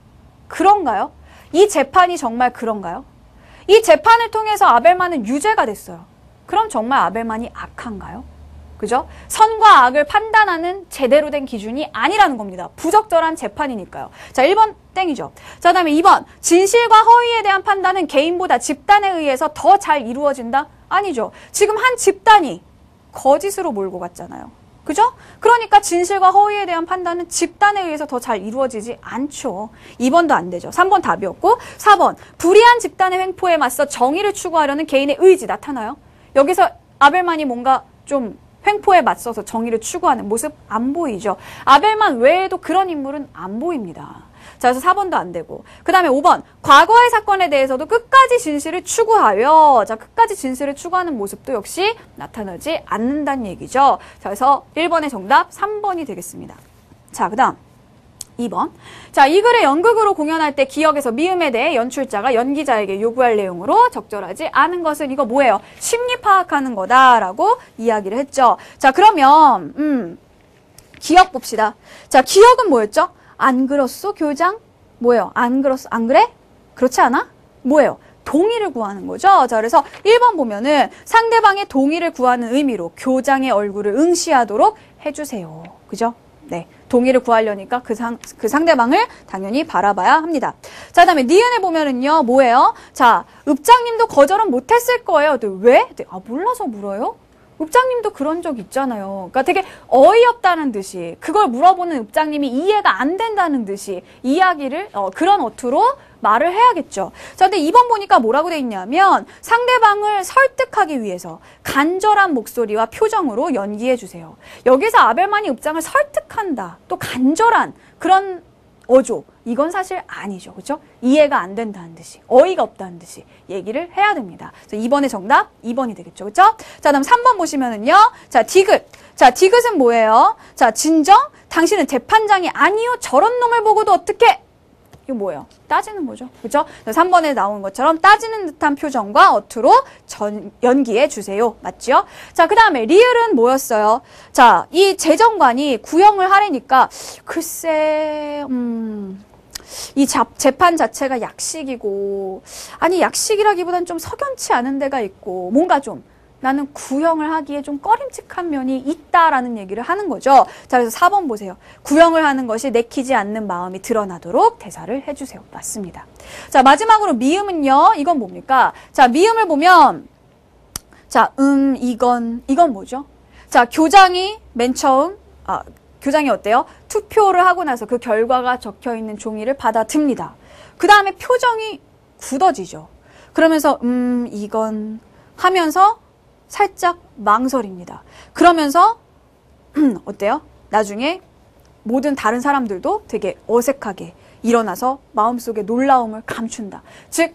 그런가요? 이 재판이 정말 그런가요? 이 재판을 통해서 아벨만은 유죄가 됐어요. 그럼 정말 아벨만이 악한가요? 그죠? 선과 악을 판단하는 제대로 된 기준이 아니라는 겁니다. 부적절한 재판이니까요. 자, 1번 땡이죠. 자, 그다음에 2번. 진실과 허위에 대한 판단은 개인보다 집단에 의해서 더 잘 이루어진다? 아니죠. 지금 한 집단이 거짓으로 몰고 갔잖아요. 그죠? 그러니까 진실과 허위에 대한 판단은 집단에 의해서 더 잘 이루어지지 않죠. 2번도 안 되죠. 3번 답이었고 4번. 불의한 집단의 횡포에 맞서 정의를 추구하려는 개인의 의지 나타나요? 여기서 아벨만이 뭔가 좀 횡포에 맞서서 정의를 추구하는 모습 안 보이죠. 아벨만 외에도 그런 인물은 안 보입니다. 자, 그래서 4번도 안 되고. 그 다음에 5번. 과거의 사건에 대해서도 끝까지 진실을 추구하여, 자, 끝까지 진실을 추구하는 모습도 역시 나타나지 않는다는 얘기죠. 자, 그래서 1번의 정답 3번이 되겠습니다. 자, 그 다음 2번. 자, 이 글을 연극으로 공연할 때 기억에서 미음에 대해 연출자가 연기자에게 요구할 내용으로 적절하지 않은 것은 이거 뭐예요? 심리 파악하는 거다라고 이야기를 했죠. 자, 그러면 기억 봅시다. 자, 기억은 뭐였죠? 안 그렇소, 교장? 뭐예요? 안 그렇소, 안 그래? 그렇지 않아? 뭐예요? 동의를 구하는 거죠. 자, 그래서 1번 보면은 상대방의 동의를 구하는 의미로 교장의 얼굴을 응시하도록 해주세요. 그죠? 네. 동의를 구하려니까 그 상대방을 당연히 바라봐야 합니다. 자, 그 다음에 니은에 보면은요, 뭐예요? 자, 읍장님도 거절은 못했을 거예요. 왜? 아, 몰라서 물어요? 읍장님도 그런 적 있잖아요. 그러니까 되게 어이없다는 듯이 그걸 물어보는 읍장님이 이해가 안 된다는 듯이 이야기를 그런 어투로 말을 해야겠죠. 자, 근데 2번 보니까 뭐라고 돼 있냐면 상대방을 설득하기 위해서 간절한 목소리와 표정으로 연기해 주세요. 여기서 아벨만이 읍장을 설득한다. 또 간절한 그런 어조. 이건 사실 아니죠. 그렇죠? 이해가 안 된다는 듯이, 어이가 없다는 듯이 얘기를 해야 됩니다. 그래서 2번의 정답 2번이 되겠죠. 그렇죠? 자, 다음 3번 보시면은요. 자, 디귿. 자, 디귿은 뭐예요? 자, 진정? 당신은 재판장이 아니요. 저런 놈을 보고도 어떻게? 이거 뭐예요? 따지는 거죠. 그죠? 3번에 나온 것처럼 따지는 듯한 표정과 어투로 연기해 주세요. 맞죠? 자, 그 다음에 리을은 뭐였어요? 자, 이 재정관이 구형을 하려니까 글쎄, 이 재판 자체가 약식이고, 아니 약식이라기보단 좀 석연치 않은 데가 있고, 뭔가 좀 나는 구형을 하기에 좀 꺼림칙한 면이 있다라는 얘기를 하는 거죠. 자, 그래서 4번 보세요. 구형을 하는 것이 내키지 않는 마음이 드러나도록 대사를 해주세요. 맞습니다. 자, 마지막으로 미음은요. 이건 뭡니까? 자, 미음을 보면 자, 이건 뭐죠? 자, 교장이 맨 처음 교장이 어때요? 투표를 하고 나서 그 결과가 적혀있는 종이를 받아듭니다. 그 다음에 표정이 굳어지죠. 그러면서 이건 하면서 살짝 망설입니다. 그러면서 어때요? 나중에 모든 다른 사람들도 되게 어색하게 일어나서 마음속에 놀라움을 감춘다. 즉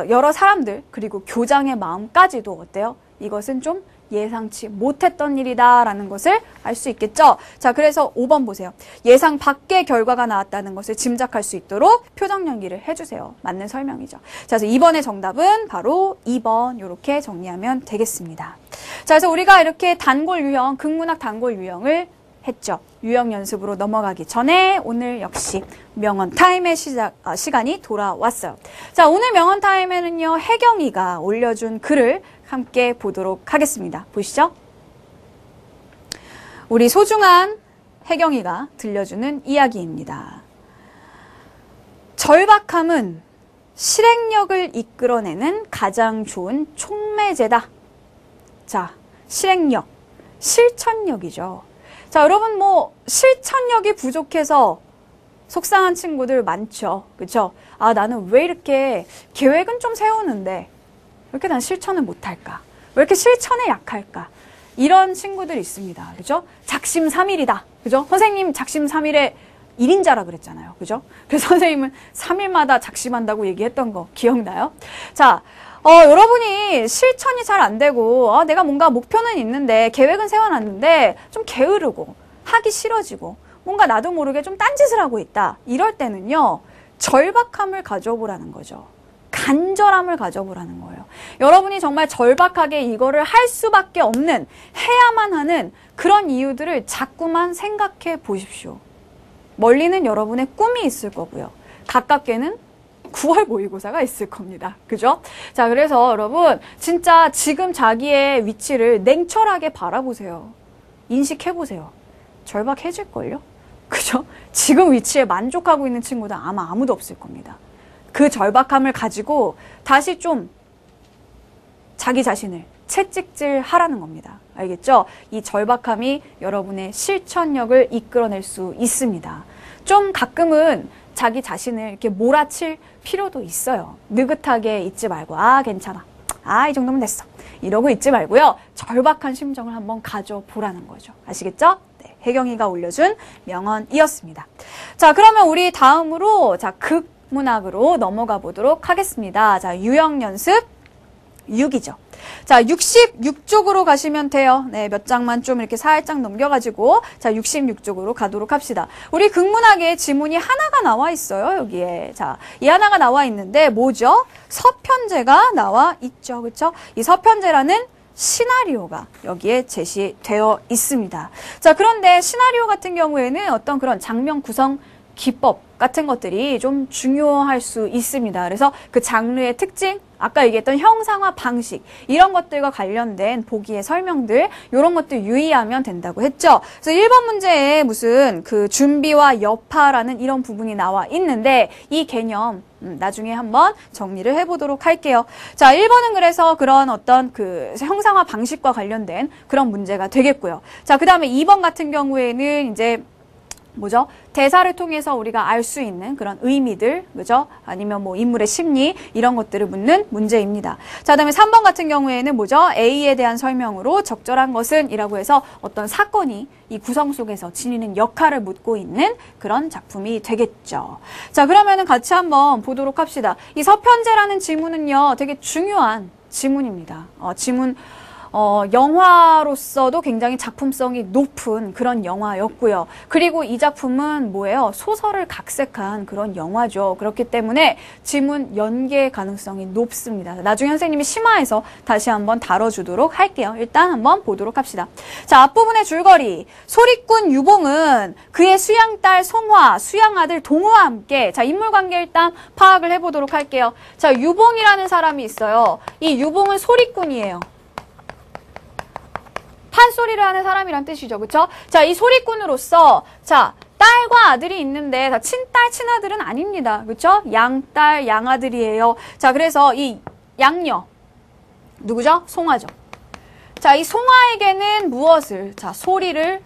여러 사람들 그리고 교장의 마음까지도 어때요? 이것은 좀 예상치 못했던 일이다라는 것을 알 수 있겠죠. 자, 그래서 5번 보세요. 예상 밖의 결과가 나왔다는 것을 짐작할 수 있도록 표정 연기를 해주세요. 맞는 설명이죠. 자, 그래서 2번의 정답은 바로 2번 이렇게 정리하면 되겠습니다. 자, 그래서 우리가 이렇게 단골 유형, 극문학 단골 유형을 했죠. 유형 연습으로 넘어가기 전에 오늘 역시 명언 타임의 시간이 돌아왔어요. 자, 오늘 명언 타임에는요. 혜경이가 올려준 글을 함께 보도록 하겠습니다. 보시죠. 우리 소중한 혜경이가 들려주는 이야기입니다. 절박함은 실행력을 이끌어내는 가장 좋은 촉매제다. 자, 실행력, 실천력이죠. 자, 여러분 실천력이 부족해서 속상한 친구들 많죠. 그렇죠? 아, 나는 왜 이렇게 계획은 좀 세우는데 왜 이렇게 난 실천을 못할까? 왜 이렇게 실천에 약할까? 이런 친구들 있습니다. 그죠? 작심삼일이다. 그죠? 선생님 작심삼일의 1인자라 그랬잖아요. 그죠? 그래서 선생님은 3일마다 작심한다고 얘기했던 거 기억나요? 자, 여러분이 실천이 잘 안 되고 내가 뭔가 목표는 있는데 계획은 세워놨는데 좀 게으르고 하기 싫어지고 뭔가 나도 모르게 좀 딴짓을 하고 있다. 이럴 때는요. 절박함을 가져보라는 거죠. 간절함을 가져보라는 거예요. 여러분이 정말 절박하게 이거를 할 수밖에 없는, 해야만 하는 그런 이유들을 자꾸만 생각해 보십시오. 멀리는 여러분의 꿈이 있을 거고요. 가깝게는 9월 모의고사가 있을 겁니다. 그죠? 자, 그래서 여러분 진짜 지금 자기의 위치를 냉철하게 바라보세요. 인식해보세요. 절박해질걸요? 그죠? 지금 위치에 만족하고 있는 친구들 아마 아무도 없을 겁니다. 그 절박함을 가지고 다시 좀 자기 자신을 채찍질 하라는 겁니다. 알겠죠? 이 절박함이 여러분의 실천력을 이끌어낼 수 있습니다. 좀 가끔은 자기 자신을 이렇게 몰아칠 필요도 있어요. 느긋하게 있지 말고 괜찮아. 이 정도면 됐어. 이러고 있지 말고요. 절박한 심정을 한번 가져보라는 거죠. 아시겠죠? 네, 혜경이가 올려준 명언이었습니다. 자, 그러면 우리 다음으로 극문학으로 넘어가 보도록 하겠습니다. 자, 유형 연습 6이죠. 자, 66쪽으로 가시면 돼요. 네, 몇 장만 좀 이렇게 살짝 넘겨가지고 자, 66쪽으로 가도록 합시다. 우리 극문학에 지문이 하나가 나와 있어요. 여기에. 자, 이 하나가 나와 있는데 뭐죠? 서편제가 나와 있죠. 그렇죠? 이 서편제라는 시나리오가 여기에 제시되어 있습니다. 자, 그런데 시나리오 같은 경우에는 어떤 그런 장면 구성 기법 같은 것들이 좀 중요할 수 있습니다. 그래서 그 장르의 특징, 아까 얘기했던 형상화 방식, 이런 것들과 관련된 보기의 설명들, 이런 것들 유의하면 된다고 했죠. 그래서 1번 문제에 무슨 그 준비와 여파라는 이런 부분이 나와 있는데 이 개념 나중에 한번 정리를 해보도록 할게요. 자, 1번은 그래서 그런 어떤 그 형상화 방식과 관련된 그런 문제가 되겠고요. 자, 그 다음에 2번 같은 경우에는 이제 뭐죠? 대사를 통해서 우리가 알 수 있는 그런 의미들, 그죠? 아니면 뭐 인물의 심리, 이런 것들을 묻는 문제입니다. 자, 그 다음에 3번 같은 경우에는 뭐죠? A에 대한 설명으로 적절한 것은 이라고 해서 어떤 사건이 이 구성 속에서 지니는 역할을 묻고 있는 그런 작품이 되겠죠. 자, 그러면은 같이 한번 보도록 합시다. 이 서편제라는 지문은요, 되게 중요한 지문입니다. 영화로서도 굉장히 작품성이 높은 그런 영화였고요. 그리고 이 작품은 뭐예요? 소설을 각색한 그런 영화죠. 그렇기 때문에 지문 연계 가능성이 높습니다. 나중에 선생님이 심화해서 다시 한번 다뤄주도록 할게요. 일단 한번 보도록 합시다. 자, 앞부분의 줄거리. 소리꾼 유봉은 그의 수양딸 송화, 수양아들 동호와 함께, 자, 인물관계 일단 파악을 해보도록 할게요. 자, 유봉이라는 사람이 있어요. 이 유봉은 소리꾼이에요. 판소리를 하는 사람이란 뜻이죠. 그쵸? 자, 이 소리꾼으로서, 자, 딸과 아들이 있는데, 다 친딸, 친아들은 아닙니다. 그쵸? 양딸, 양아들이에요. 자, 그래서 이 양녀, 누구죠? 송화죠. 자, 이 송화에게는 무엇을? 자, 소리를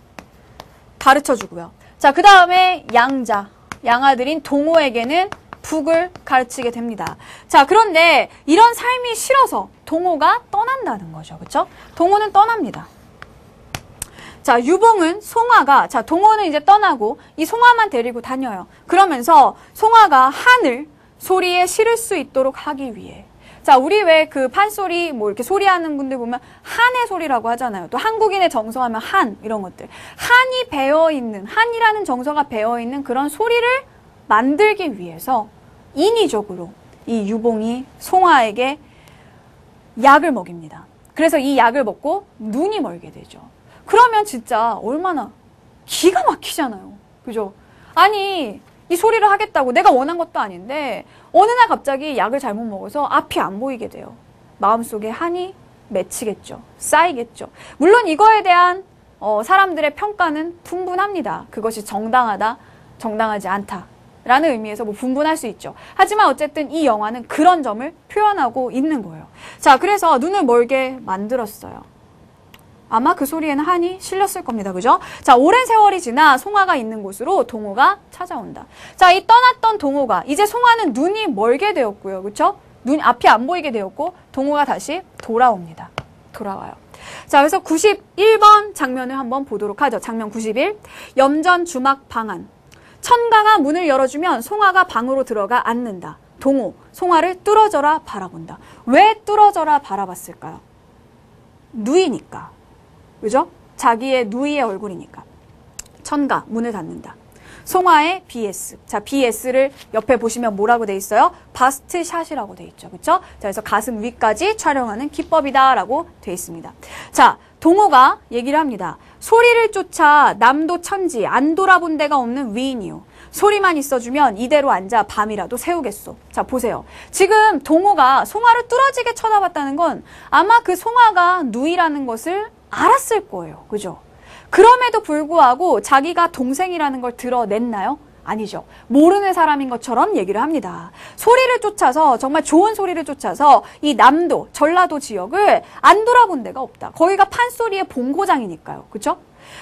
가르쳐 주고요. 자, 그 다음에 양자, 양아들인 동호에게는 북을 가르치게 됩니다. 자, 그런데 이런 삶이 싫어서 동호가 떠난다는 거죠. 그쵸? 동호는 떠납니다. 자, 유봉은 송화가, 자, 동호는 이제 떠나고 이 송화만 데리고 다녀요. 그러면서 송화가 한을 소리에 실을 수 있도록 하기 위해. 자, 우리 왜 그 판소리, 뭐 이렇게 소리하는 분들 보면 한의 소리라고 하잖아요. 또 한국인의 정서하면 한, 이런 것들. 한이 배어있는, 한이라는 정서가 배어있는 그런 소리를 만들기 위해서 인위적으로 이 유봉이 송화에게 약을 먹입니다. 그래서 이 약을 먹고 눈이 멀게 되죠. 그러면 진짜 얼마나 기가 막히잖아요. 그죠? 아니, 이 소리를 하겠다고 내가 원한 것도 아닌데 어느 날 갑자기 약을 잘못 먹어서 앞이 안 보이게 돼요. 마음속에 한이 맺히겠죠. 쌓이겠죠. 물론 이거에 대한 사람들의 평가는 분분합니다. 그것이 정당하다, 정당하지 않다 라는 의미에서 뭐 분분할 수 있죠. 하지만 어쨌든 이 영화는 그런 점을 표현하고 있는 거예요. 자, 그래서 눈을 멀게 만들었어요. 아마 그 소리에는 한이 실렸을 겁니다. 그죠? 자, 오랜 세월이 지나 송화가 있는 곳으로 동호가 찾아온다. 자, 이 떠났던 동호가, 이제 송화는 눈이 멀게 되었고요. 그쵸? 앞이 안 보이게 되었고, 동호가 다시 돌아옵니다. 돌아와요. 자, 그래서 91번 장면을 한번 보도록 하죠. 장면 91. 염전 주막 방안. 천가가 문을 열어주면 송화가 방으로 들어가 앉는다. 동호, 송화를 뚫어져라 바라본다. 왜 뚫어져라 바라봤을까요? 누이니까. 그죠? 자기의 누이의 얼굴이니까. 천가, 문을 닫는다. 송화의 BS. 자, BS를 옆에 보시면 뭐라고 돼 있어요? 바스트 샷이라고 돼 있죠. 그쵸? 자, 그래서 가슴 위까지 촬영하는 기법이다 라고 돼 있습니다. 자, 동호가 얘기를 합니다. 소리를 쫓아 남도 천지 안 돌아본 데가 없는 위인이요. 소리만 있어주면 이대로 앉아 밤이라도 새우겠소. 자, 보세요. 지금 동호가 송화를 뚫어지게 쳐다봤다는 건 아마 그 송화가 누이라는 것을 알았을 거예요. 그죠? 그럼에도 불구하고 자기가 동생이라는 걸 드러냈나요? 아니죠. 모르는 사람인 것처럼 얘기를 합니다. 소리를 쫓아서, 정말 좋은 소리를 쫓아서 이 남도, 전라도 지역을 안 돌아본 데가 없다. 거기가 판소리의 본고장이니까요. 그죠?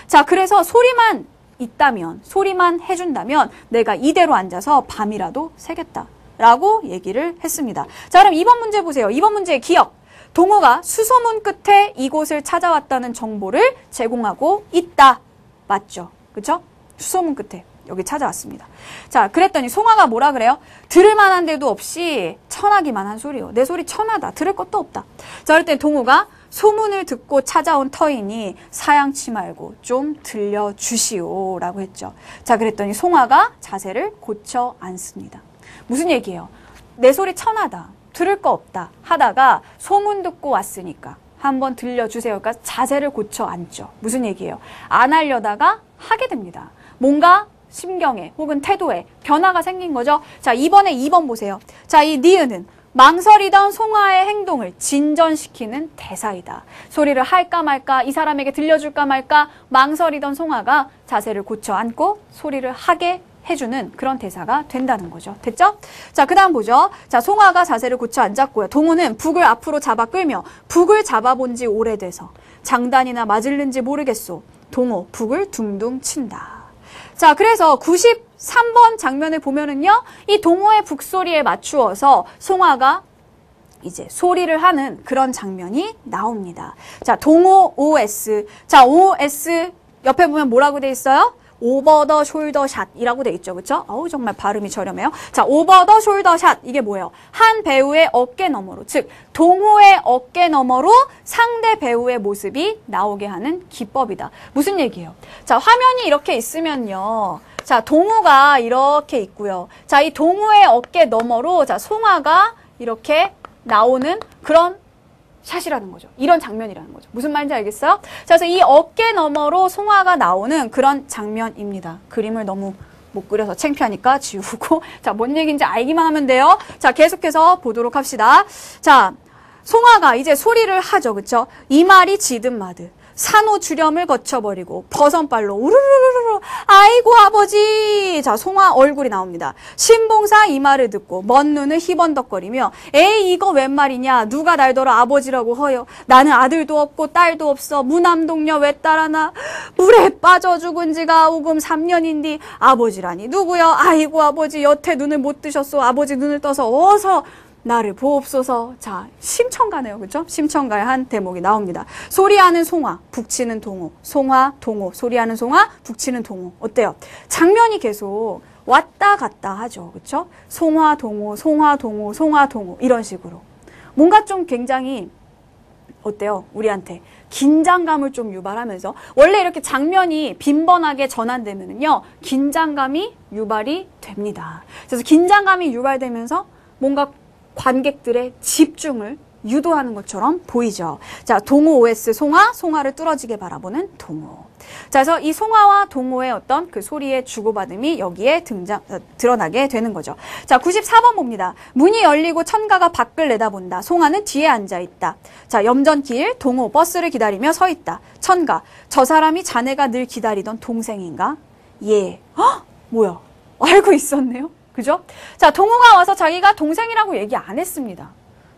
자, 그래서 소리만 있다면, 소리만 해준다면 내가 이대로 앉아서 밤이라도 새겠다 라고 얘기를 했습니다. 자, 그럼 2번 문제 보세요. 2번 문제의 기억. 동호가 수소문 끝에 이곳을 찾아왔다는 정보를 제공하고 있다. 맞죠? 그쵸? 수소문 끝에 여기 찾아왔습니다. 자, 그랬더니 송화가 뭐라 그래요? 들을 만한 데도 없이 천하기만 한 소리요. 내 소리 천하다. 들을 것도 없다. 자, 그랬더니 동호가 소문을 듣고 찾아온 터이니 사양치 말고 좀 들려주시오 라고 했죠. 자, 그랬더니 송화가 자세를 고쳐 앉습니다. 무슨 얘기예요? 내 소리 천하다. 들을 거 없다 하다가 소문 듣고 왔으니까 한번 들려주세요. 그러니까 자세를 고쳐 앉죠. 무슨 얘기예요? 안 하려다가 하게 됩니다. 뭔가 심경에 혹은 태도에 변화가 생긴 거죠. 자, 이번에 2번 보세요. 자, 이 니은은 망설이던 송화의 행동을 진전시키는 대사이다. 소리를 할까 말까, 이 사람에게 들려줄까 말까 망설이던 송화가 자세를 고쳐 앉고 소리를 하게 해주는 그런 대사가 된다는 거죠. 됐죠? 자, 그 다음 보죠. 자, 송아가 자세를 고쳐 앉았고요. 동호는 북을 앞으로 잡아 끌며 북을 잡아본 지 오래돼서 장단이나 맞을는지 모르겠소. 동호, 북을 둥둥 친다. 자, 그래서 93번 장면을 보면은요, 이 동호의 북소리에 맞추어서 송아가 이제 소리를 하는 그런 장면이 나옵니다. 자, 동호 OS. 자, OS 옆에 보면 뭐라고 돼 있어요? 오버 더 숄더 샷이라고 돼 있죠. 그렇죠? 어우, 정말 발음이 저렴해요. 자, 오버 더 숄더 샷. 이게 뭐예요? 한 배우의 어깨 너머로, 즉 동호의 어깨 너머로 상대 배우의 모습이 나오게 하는 기법이다. 무슨 얘기예요? 자, 화면이 이렇게 있으면요. 자, 동호가 이렇게 있고요. 자, 이 동호의 어깨 너머로 자, 송아가 이렇게 나오는 그런 샷이라는 거죠. 이런 장면이라는 거죠. 무슨 말인지 알겠어요? 자, 그래서 이 어깨 너머로 송아가 나오는 그런 장면입니다. 그림을 너무 못 그려서 창피하니까 지우고. 자, 뭔 얘기인지 알기만 하면 돼요. 자, 계속해서 보도록 합시다. 자, 송아가 이제 소리를 하죠. 그쵸? 이 말이 지든 마든 산후주렴을 거쳐버리고 버선발로 우르르르르 아이고 아버지. 자, 송아 얼굴이 나옵니다. 신봉사 이 말을 듣고 먼 눈을 희번덕거리며 에이 이거 웬 말이냐. 누가 날더러 아버지라고 허여. 나는 아들도 없고 딸도 없어. 무남동녀 왜 따라나. 물에 빠져 죽은 지가 오금 3년인디 아버지라니 누구여. 아이고 아버지 여태 눈을 못 뜨셨소. 아버지 눈을 떠서 어서 나를 보옵소서. 자, 심청가네요. 그렇죠? 심청가의 한 대목이 나옵니다. 소리하는 송아, 북치는 동호. 송아, 동호. 소리하는 송아, 북치는 동호. 어때요? 장면이 계속 왔다 갔다 하죠. 그렇죠? 송아, 동호, 송아, 동호, 송아, 동호. 이런 식으로. 뭔가 좀 굉장히 어때요? 우리한테 긴장감을 좀 유발하면서 원래 이렇게 장면이 빈번하게 전환되면요. 긴장감이 유발이 됩니다. 그래서 긴장감이 유발되면서 뭔가 관객들의 집중을 유도하는 것처럼 보이죠. 자, 동호 OS 송아, 송아를 뚫어지게 바라보는 동호. 자, 그래서 이 송아와 동호의 어떤 그 소리의 주고받음이 여기에 드러나게 되는 거죠. 자, 94번 봅니다. 문이 열리고 천가가 밖을 내다본다. 송아는 뒤에 앉아있다. 자, 염전길, 동호 버스를 기다리며 서 있다. 천가, 저 사람이 자네가 늘 기다리던 동생인가? 예. 헉! 뭐야? 알고 있었네요. 그죠? 자, 동호가 와서 자기가 동생이라고 얘기 안 했습니다.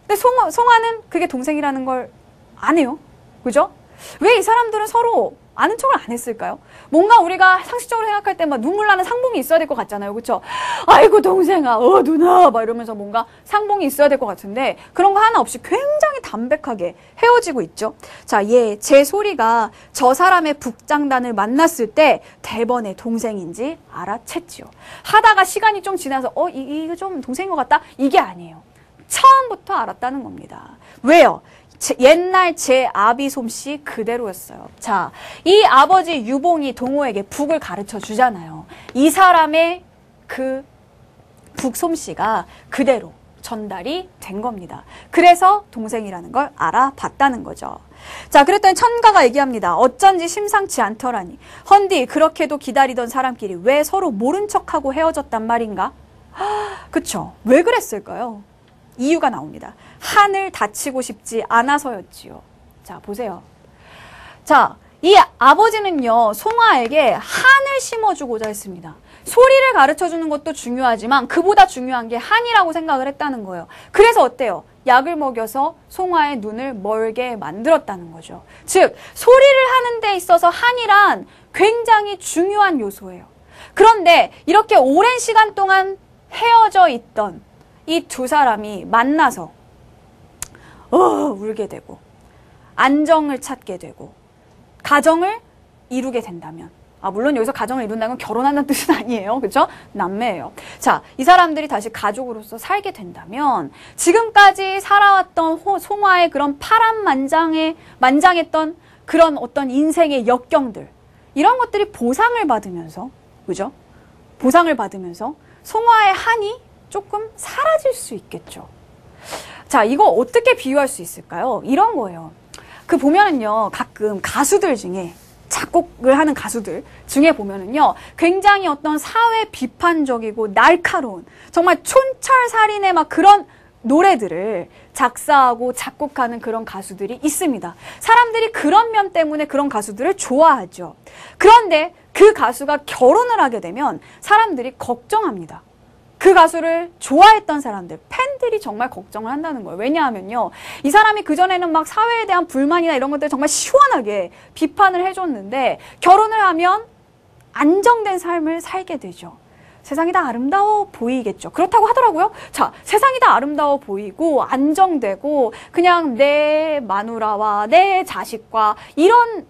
근데 송아는 그게 동생이라는 걸 안 해요. 그죠? 왜 이 사람들은 서로 아는 척을 안 했을까요? 뭔가 우리가 상식적으로 생각할 때 막 눈물 나는 상봉이 있어야 될 것 같잖아요. 그렇죠? 아이고 동생아, 누나 막 이러면서 뭔가 상봉이 있어야 될 것 같은데 그런 거 하나 없이 굉장히 담백하게 헤어지고 있죠. 자, 제 소리가 저 사람의 북장단을 만났을 때 대번의 동생인지 알아챘지요. 하다가 시간이 좀 지나서 이거 좀 동생인 것 같다? 이게 아니에요. 처음부터 알았다는 겁니다. 왜요? 옛날 제 아비 솜씨 그대로였어요. 자, 이 아버지 유봉이 동호에게 북을 가르쳐 주잖아요. 이 사람의 그 북 솜씨가 그대로 전달이 된 겁니다. 그래서 동생이라는 걸 알아봤다는 거죠. 자, 그랬더니 천가가 얘기합니다. 어쩐지 심상치 않더라니. 헌디 그렇게도 기다리던 사람끼리 왜 서로 모른 척하고 헤어졌단 말인가? 그쵸? 왜 그랬을까요? 이유가 나옵니다. 한을 다치고 싶지 않아서였지요. 자, 보세요. 자, 이 아버지는요, 송아에게 한을 심어주고자 했습니다. 소리를 가르쳐주는 것도 중요하지만 그보다 중요한 게 한이라고 생각을 했다는 거예요. 그래서 어때요? 약을 먹여서 송아의 눈을 멀게 만들었다는 거죠. 즉, 소리를 하는 데 있어서 한이란 굉장히 중요한 요소예요. 그런데 이렇게 오랜 시간 동안 헤어져 있던 이 두 사람이 만나서 울게 되고 안정을 찾게 되고 가정을 이루게 된다면 물론 여기서 가정을 이룬다는 건 결혼한다는 뜻은 아니에요. 그렇죠? 남매예요. 자, 이 사람들이 다시 가족으로서 살게 된다면 지금까지 살아왔던 송아의 그런 파란만장했던 그런 어떤 인생의 역경들 이런 것들이 보상을 받으면서 그죠? 보상을 받으면서 송아의 한이 조금 사라질 수 있겠죠. 자, 이거 어떻게 비유할 수 있을까요? 이런 거예요. 보면은요, 가끔 가수들 중에, 작곡을 하는 가수들 중에 보면은요, 굉장히 어떤 사회 비판적이고 날카로운, 정말 촌철살인의 막 그런 노래들을 작사하고 작곡하는 그런 가수들이 있습니다. 사람들이 그런 면 때문에 그런 가수들을 좋아하죠. 그런데 그 그 가수가 결혼을 하게 되면 사람들이 걱정합니다. 그 가수를 좋아했던 사람들, 팬들이 정말 걱정을 한다는 거예요. 왜냐하면요, 이 사람이 그전에는 막 사회에 대한 불만이나 이런 것들 정말 시원하게 비판을 해줬는데 결혼을 하면 안정된 삶을 살게 되죠. 세상이 다 아름다워 보이겠죠. 그렇다고 하더라고요. 자, 세상이 다 아름다워 보이고 안정되고 그냥 내 마누라와 내 자식과 이런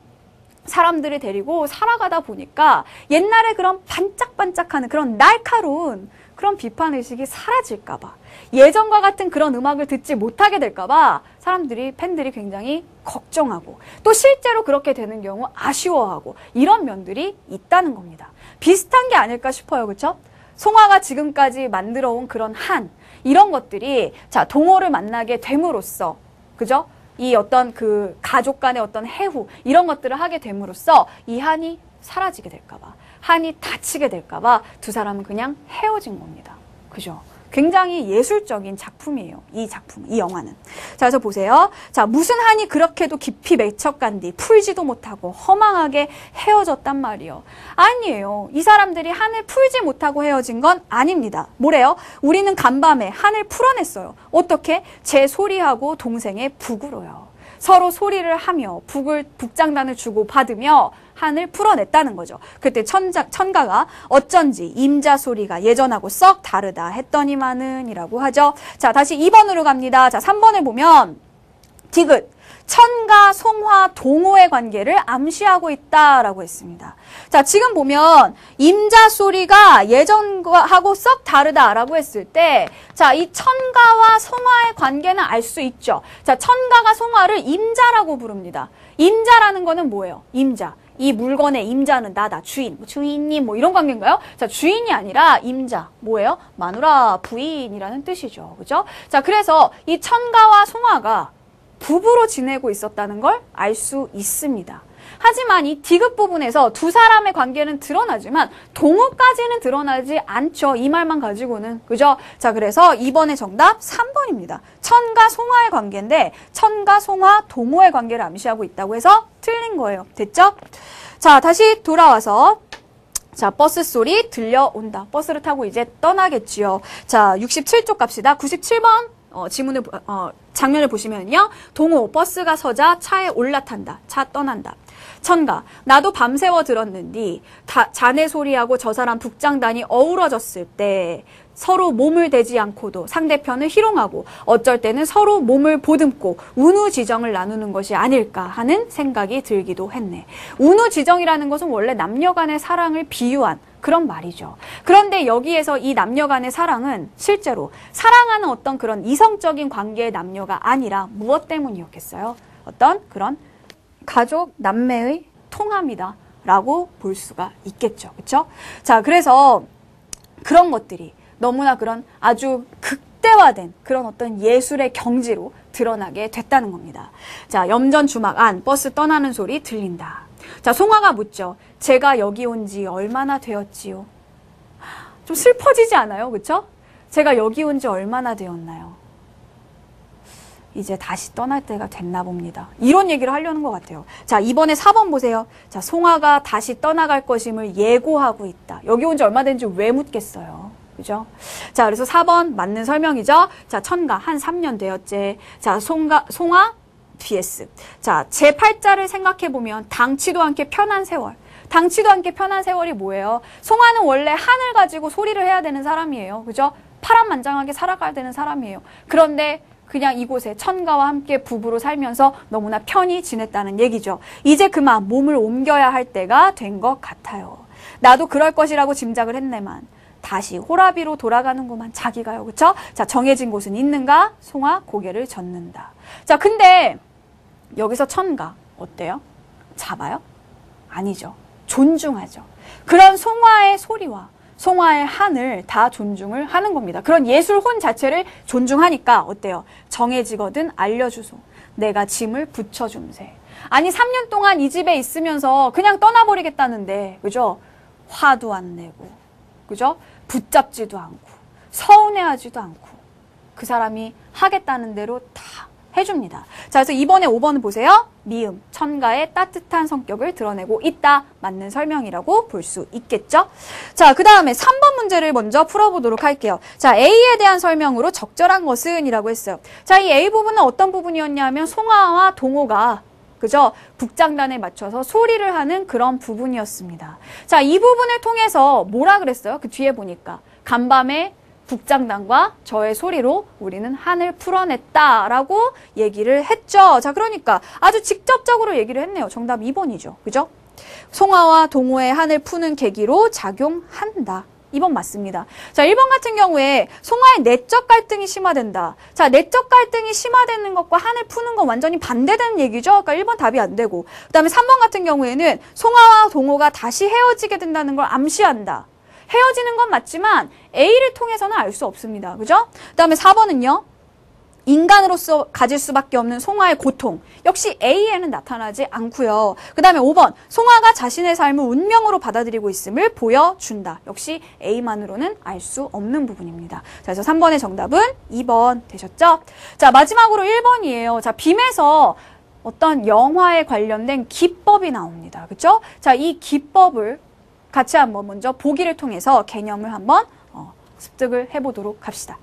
사람들을 데리고 살아가다 보니까 옛날에 그런 반짝반짝하는 그런 날카로운 그런 비판의식이 사라질까봐, 예전과 같은 그런 음악을 듣지 못하게 될까봐 사람들이, 팬들이 굉장히 걱정하고 또 실제로 그렇게 되는 경우 아쉬워하고 이런 면들이 있다는 겁니다. 비슷한 게 아닐까 싶어요. 그렇죠? 송화가 지금까지 만들어온 그런 한, 이런 것들이 자, 동호를 만나게 됨으로써, 그죠? 이 어떤 그 가족 간의 어떤 해후, 이런 것들을 하게 됨으로써 이 한이 사라지게 될까봐, 한이 닫히게 될까봐 두 사람은 그냥 헤어진 겁니다. 그죠? 굉장히 예술적인 작품이에요. 이 작품, 이 영화는. 자, 그래서 보세요. 자, 무슨 한이 그렇게도 깊이 맺혔간디 풀지도 못하고 허망하게 헤어졌단 말이요. 아니에요. 이 사람들이 한을 풀지 못하고 헤어진 건 아닙니다. 뭐래요? 우리는 간밤에 한을 풀어냈어요. 어떻게? 제 소리하고 동생의 북으로요. 서로 소리를 하며 북장단을 주고 받으며 한을 풀어냈다는 거죠. 그때 천가가 어쩐지 임자 소리가 예전하고 썩 다르다 했더니만은 이라고 하죠. 자, 다시 2번으로 갑니다. 자, 3번을 보면 디귿, 천가, 송화, 동호의 관계를 암시하고 있다라고 했습니다. 자, 지금 보면 임자 소리가 예전하고 썩 다르다라고 했을 때, 자, 이 천가와 송화의 관계는 알 수 있죠. 자, 천가가 송화를 임자라고 부릅니다. 임자라는 거는 뭐예요? 임자. 이 물건의 임자는 나다, 주인, 주인님 뭐 이런 관계인가요? 자, 주인이 아니라 임자, 뭐예요? 마누라, 부인이라는 뜻이죠. 그죠? 자, 그래서 이 천가와 송화가 부부로 지내고 있었다는 걸 알 수 있습니다. 하지만 이 디귿 부분에서 두 사람의 관계는 드러나지만 동호까지는 드러나지 않죠. 이 말만 가지고는. 그죠? 자, 그래서 2번의 정답 3번입니다. 천가, 송화의 관계인데 천가, 송화, 동호의 관계를 암시하고 있다고 해서 틀린 거예요. 됐죠? 자, 다시 돌아와서 자, 버스 소리 들려온다. 버스를 타고 이제 떠나겠지요. 자, 67쪽 갑시다. 97번 장면을 보시면요. 동호, 버스가 서자 차에 올라탄다. 차 떠난다. 천가, 나도 밤새워 들었는디 자네 소리하고 저 사람 북장단이 어우러졌을 때 서로 몸을 대지 않고도 상대편을 희롱하고 어쩔 때는 서로 몸을 보듬고 운우지정을 나누는 것이 아닐까 하는 생각이 들기도 했네. 운우지정이라는 것은 원래 남녀 간의 사랑을 비유한 그런 말이죠. 그런데 여기에서 이 남녀 간의 사랑은 실제로 사랑하는 어떤 그런 이성적인 관계의 남녀가 아니라 무엇 때문이었겠어요? 어떤 그런 가족, 남매의 통합이다 라고 볼 수가 있겠죠. 그렇죠? 자, 그래서 그런 것들이 너무나 그런 아주 극대화된 그런 어떤 예술의 경지로 드러나게 됐다는 겁니다. 자, 염전 주막 안 버스 떠나는 소리 들린다. 자, 송화가 묻죠. 제가 여기 온 지 얼마나 되었지요? 좀 슬퍼지지 않아요? 그렇죠? 제가 여기 온 지 얼마나 되었나요? 이제 다시 떠날 때가 됐나 봅니다. 이런 얘기를 하려는 것 같아요. 자, 이번에 4번 보세요. 자, 송화가 다시 떠나갈 것임을 예고하고 있다. 여기 온 지 얼마 된지 왜 묻겠어요? 그죠? 자, 그래서 4번 맞는 설명이죠. 자, 천가 한 3년 되었제. 자, 송화 vs. 자, 제 팔자를 생각해보면 당치도 않게 편한 세월. 당치도 않게 편한 세월이 뭐예요? 송화는 원래 한을 가지고 소리를 해야 되는 사람이에요. 그죠? 파란만장하게 살아가야 되는 사람이에요. 그런데 그냥 이곳에 천가와 함께 부부로 살면서 너무나 편히 지냈다는 얘기죠. 이제 그만 몸을 옮겨야 할 때가 된 것 같아요. 나도 그럴 것이라고 짐작을 했네만 다시 호라비로 돌아가는구만 자기가요. 그쵸? 자, 정해진 곳은 있는가? 송화 고개를 젓는다. 자, 근데 여기서 천가 어때요? 잡아요? 아니죠. 존중하죠. 그런 송화의 소리와 송화의 한을 다 존중을 하는 겁니다. 그런 예술혼 자체를 존중하니까 어때요? 정해지거든 알려주소. 내가 짐을 붙여줌세. 아니 3년 동안 이 집에 있으면서 그냥 떠나버리겠다는데 그죠? 화도 안 내고 그죠? 붙잡지도 않고 서운해하지도 않고 그 사람이 하겠다는 대로 다 해줍니다. 자, 그래서 이번에 5번은 보세요. 미음, 천가의 따뜻한 성격을 드러내고 있다. 맞는 설명이라고 볼 수 있겠죠? 자, 그 다음에 3번 문제를 먼저 풀어보도록 할게요. 자, A에 대한 설명으로 적절한 것은 이라고 했어요. 자, 이 A 부분은 어떤 부분이었냐면 송아와 동호가 그죠? 북장단에 맞춰서 소리를 하는 그런 부분이었습니다. 자, 이 부분을 통해서 뭐라 그랬어요? 그 뒤에 보니까 간밤에 북장단과 저의 소리로 우리는 한을 풀어냈다라고 얘기를 했죠. 자, 그러니까 아주 직접적으로 얘기를 했네요. 정답 2번이죠. 그죠? 송아와 동호의 한을 푸는 계기로 작용한다. 2번 맞습니다. 자, 1번 같은 경우에 송아의 내적 갈등이 심화된다. 자, 내적 갈등이 심화되는 것과 한을 푸는 건 완전히 반대되는 얘기죠. 그러니까 1번 답이 안 되고. 그 다음에 3번 같은 경우에는 송아와 동호가 다시 헤어지게 된다는 걸 암시한다. 헤어지는 건 맞지만 A를 통해서는 알 수 없습니다. 그죠? 그 다음에 4번은요. 인간으로서 가질 수밖에 없는 송아의 고통. 역시 A에는 나타나지 않고요. 그 다음에 5번. 송아가 자신의 삶을 운명으로 받아들이고 있음을 보여준다. 역시 A만으로는 알 수 없는 부분입니다. 자, 그래서 3번의 정답은 2번 되셨죠? 자, 마지막으로 1번이에요. 자, 빔에서 어떤 영화에 관련된 기법이 나옵니다. 그죠? 자, 이 기법을 같이 한번 먼저 보기를 통해서 개념을 한번 습득을 해보도록 합시다.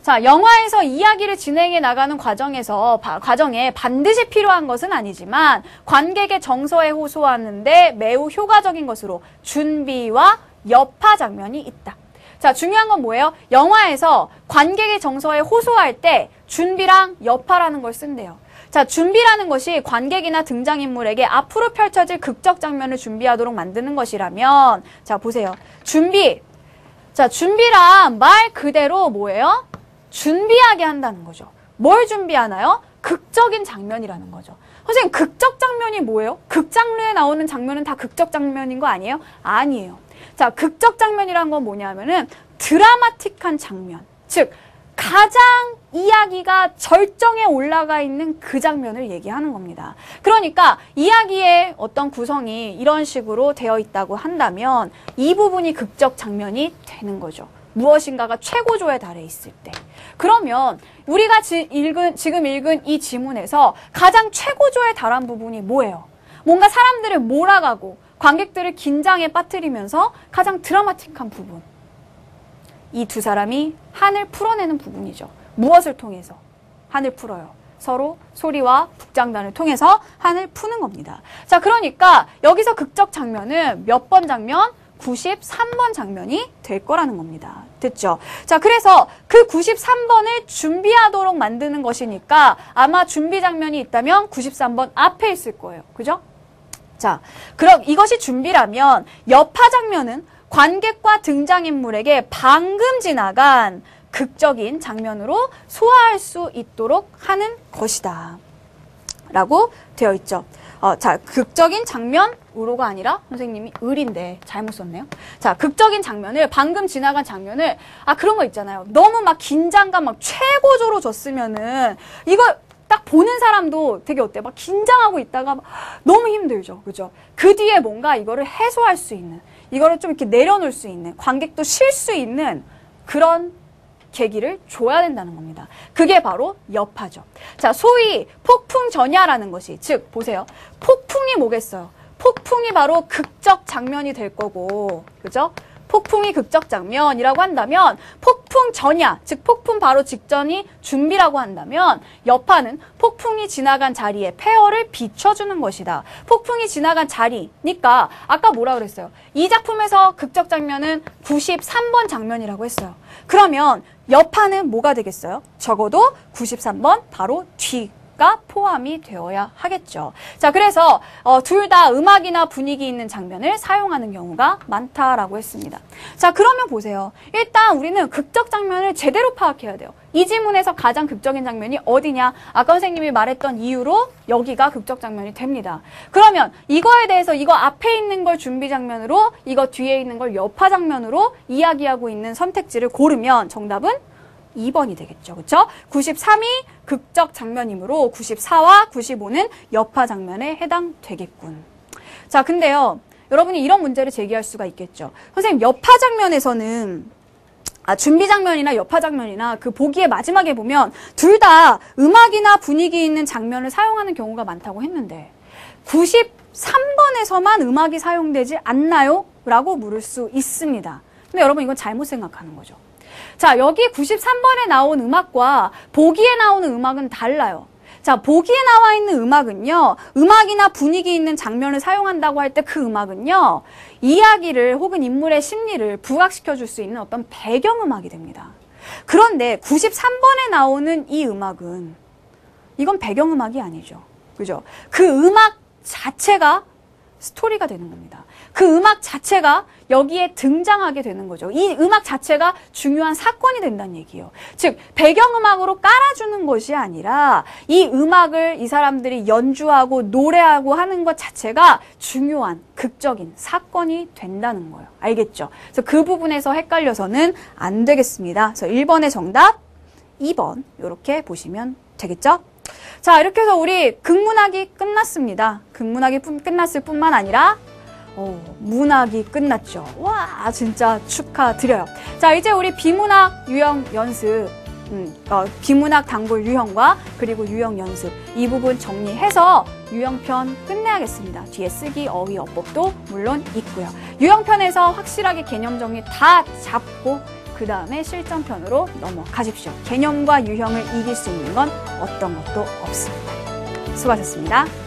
자, 영화에서 이야기를 진행해 나가는 과정에 반드시 필요한 것은 아니지만 관객의 정서에 호소하는데 매우 효과적인 것으로 준비와 여파 장면이 있다. 자, 중요한 건 뭐예요? 영화에서 관객의 정서에 호소할 때 준비랑 여파라는 걸 쓴대요. 자, 준비라는 것이 관객이나 등장인물에게 앞으로 펼쳐질 극적 장면을 준비하도록 만드는 것이라면, 자, 보세요. 준비. 자, 준비란 말 그대로 뭐예요? 준비하게 한다는 거죠. 뭘 준비하나요? 극적인 장면이라는 거죠. 선생님, 극적 장면이 뭐예요? 극장르에 나오는 장면은 다 극적 장면인 거 아니에요? 아니에요. 자, 극적 장면이란 건 뭐냐면은 드라마틱한 장면. 즉, 가장 이야기가 절정에 올라가 있는 그 장면을 얘기하는 겁니다. 그러니까 이야기의 어떤 구성이 이런 식으로 되어 있다고 한다면 이 부분이 극적 장면이 되는 거죠. 무엇인가가 최고조에 달해 있을 때. 그러면 우리가 지금 읽은 이 지문에서 가장 최고조에 달한 부분이 뭐예요? 뭔가 사람들을 몰아가고 관객들을 긴장에 빠뜨리면서 가장 드라마틱한 부분. 이 두 사람이 한을 풀어내는 부분이죠. 무엇을 통해서 한을 풀어요? 서로 소리와 북장단을 통해서 한을 푸는 겁니다. 자, 그러니까 여기서 극적 장면은 몇 번 장면? 93번 장면이 될 거라는 겁니다. 됐죠? 자, 그래서 그 93번을 준비하도록 만드는 것이니까 아마 준비 장면이 있다면 93번 앞에 있을 거예요. 그죠? 자, 그럼 이것이 준비라면 여파 장면은 관객과 등장인물에게 방금 지나간 극적인 장면으로 소화할 수 있도록 하는 것이다. 라고 되어 있죠. 자, 극적인 장면으로가 아니라 선생님이 을인데 잘못 썼네요. 자, 극적인 장면을 방금 지나간 장면을 그런 거 있잖아요. 너무 막 긴장감 막 최고조로 줬으면은 이거 딱 보는 사람도 되게 어때? 막 긴장하고 있다가 막 너무 힘들죠. 그죠? 그 뒤에 뭔가 이거를 해소할 수 있는, 이거를 좀 이렇게 내려놓을 수 있는, 관객도 쉴 수 있는 그런 계기를 줘야 된다는 겁니다. 그게 바로 여파죠. 자, 소위 폭풍 전야라는 것이, 즉 보세요. 폭풍이 뭐겠어요? 폭풍이 바로 극적 장면이 될 거고, 그죠? 폭풍이 극적 장면이라고 한다면 폭풍 전야, 즉 폭풍 바로 직전이 준비라고 한다면 여파는 폭풍이 지나간 자리에 폐허를 비춰주는 것이다. 폭풍이 지나간 자리니까 아까 뭐라 그랬어요? 이 작품에서 극적 장면은 93번 장면이라고 했어요. 그러면 여파는 뭐가 되겠어요? 적어도 93번 바로 뒤가 포함이 되어야 하겠죠. 자, 그래서 둘 다 음악이나 분위기 있는 장면을 사용하는 경우가 많다라고 했습니다. 자, 그러면 보세요. 일단 우리는 극적 장면을 제대로 파악해야 돼요. 이 지문에서 가장 극적인 장면이 어디냐? 아까 선생님이 말했던 이유로 여기가 극적 장면이 됩니다. 그러면 이거에 대해서 이거 앞에 있는 걸 준비 장면으로, 이거 뒤에 있는 걸 여파 장면으로 이야기하고 있는 선택지를 고르면 정답은 2번이 되겠죠. 그렇죠? 93이 극적 장면이므로 94와 95는 여파 장면에 해당되겠군. 자, 근데요. 여러분이 이런 문제를 제기할 수가 있겠죠. 선생님, 여파 장면에서는 준비 장면이나 여파 장면이나 그 보기의 마지막에 보면 둘 다 음악이나 분위기 있는 장면을 사용하는 경우가 많다고 했는데 93번에서만 음악이 사용되지 않나요? 라고 물을 수 있습니다. 근데 여러분 이건 잘못 생각하는 거죠. 자, 여기 93번에 나온 음악과 보기에 나오는 음악은 달라요. 자, 보기에 나와 있는 음악은요, 음악이나 분위기 있는 장면을 사용한다고 할 때 그 음악은요, 이야기를 혹은 인물의 심리를 부각시켜 줄 수 있는 어떤 배경음악이 됩니다. 그런데 93번에 나오는 이 음악은 이건 배경음악이 아니죠. 그죠? 그 음악 자체가 스토리가 되는 겁니다. 그 음악 자체가 여기에 등장하게 되는 거죠. 이 음악 자체가 중요한 사건이 된다는 얘기예요. 즉 배경음악으로 깔아주는 것이 아니라 이 음악을 이 사람들이 연주하고 노래하고 하는 것 자체가 중요한 극적인 사건이 된다는 거예요. 알겠죠? 그래서 그 부분에서 헷갈려서는 안 되겠습니다. 그래서 1번의 정답, 2번 이렇게 보시면 되겠죠? 자, 이렇게 해서 우리 극문학이 끝났습니다. 극문학이 끝났을 뿐만 아니라 문학이 끝났죠. 와, 진짜 축하드려요. 자, 이제 우리 비문학 유형 연습, 비문학 단골 유형과 그리고 유형 연습 이 부분 정리해서 유형편 끝내야겠습니다. 뒤에 쓰기, 어휘, 어법도 물론 있고요. 유형편에서 확실하게 개념 정리 다 잡고 그 다음에 실전편으로 넘어가십시오. 개념과 유형을 이길 수 있는 건 어떤 것도 없습니다. 수고하셨습니다.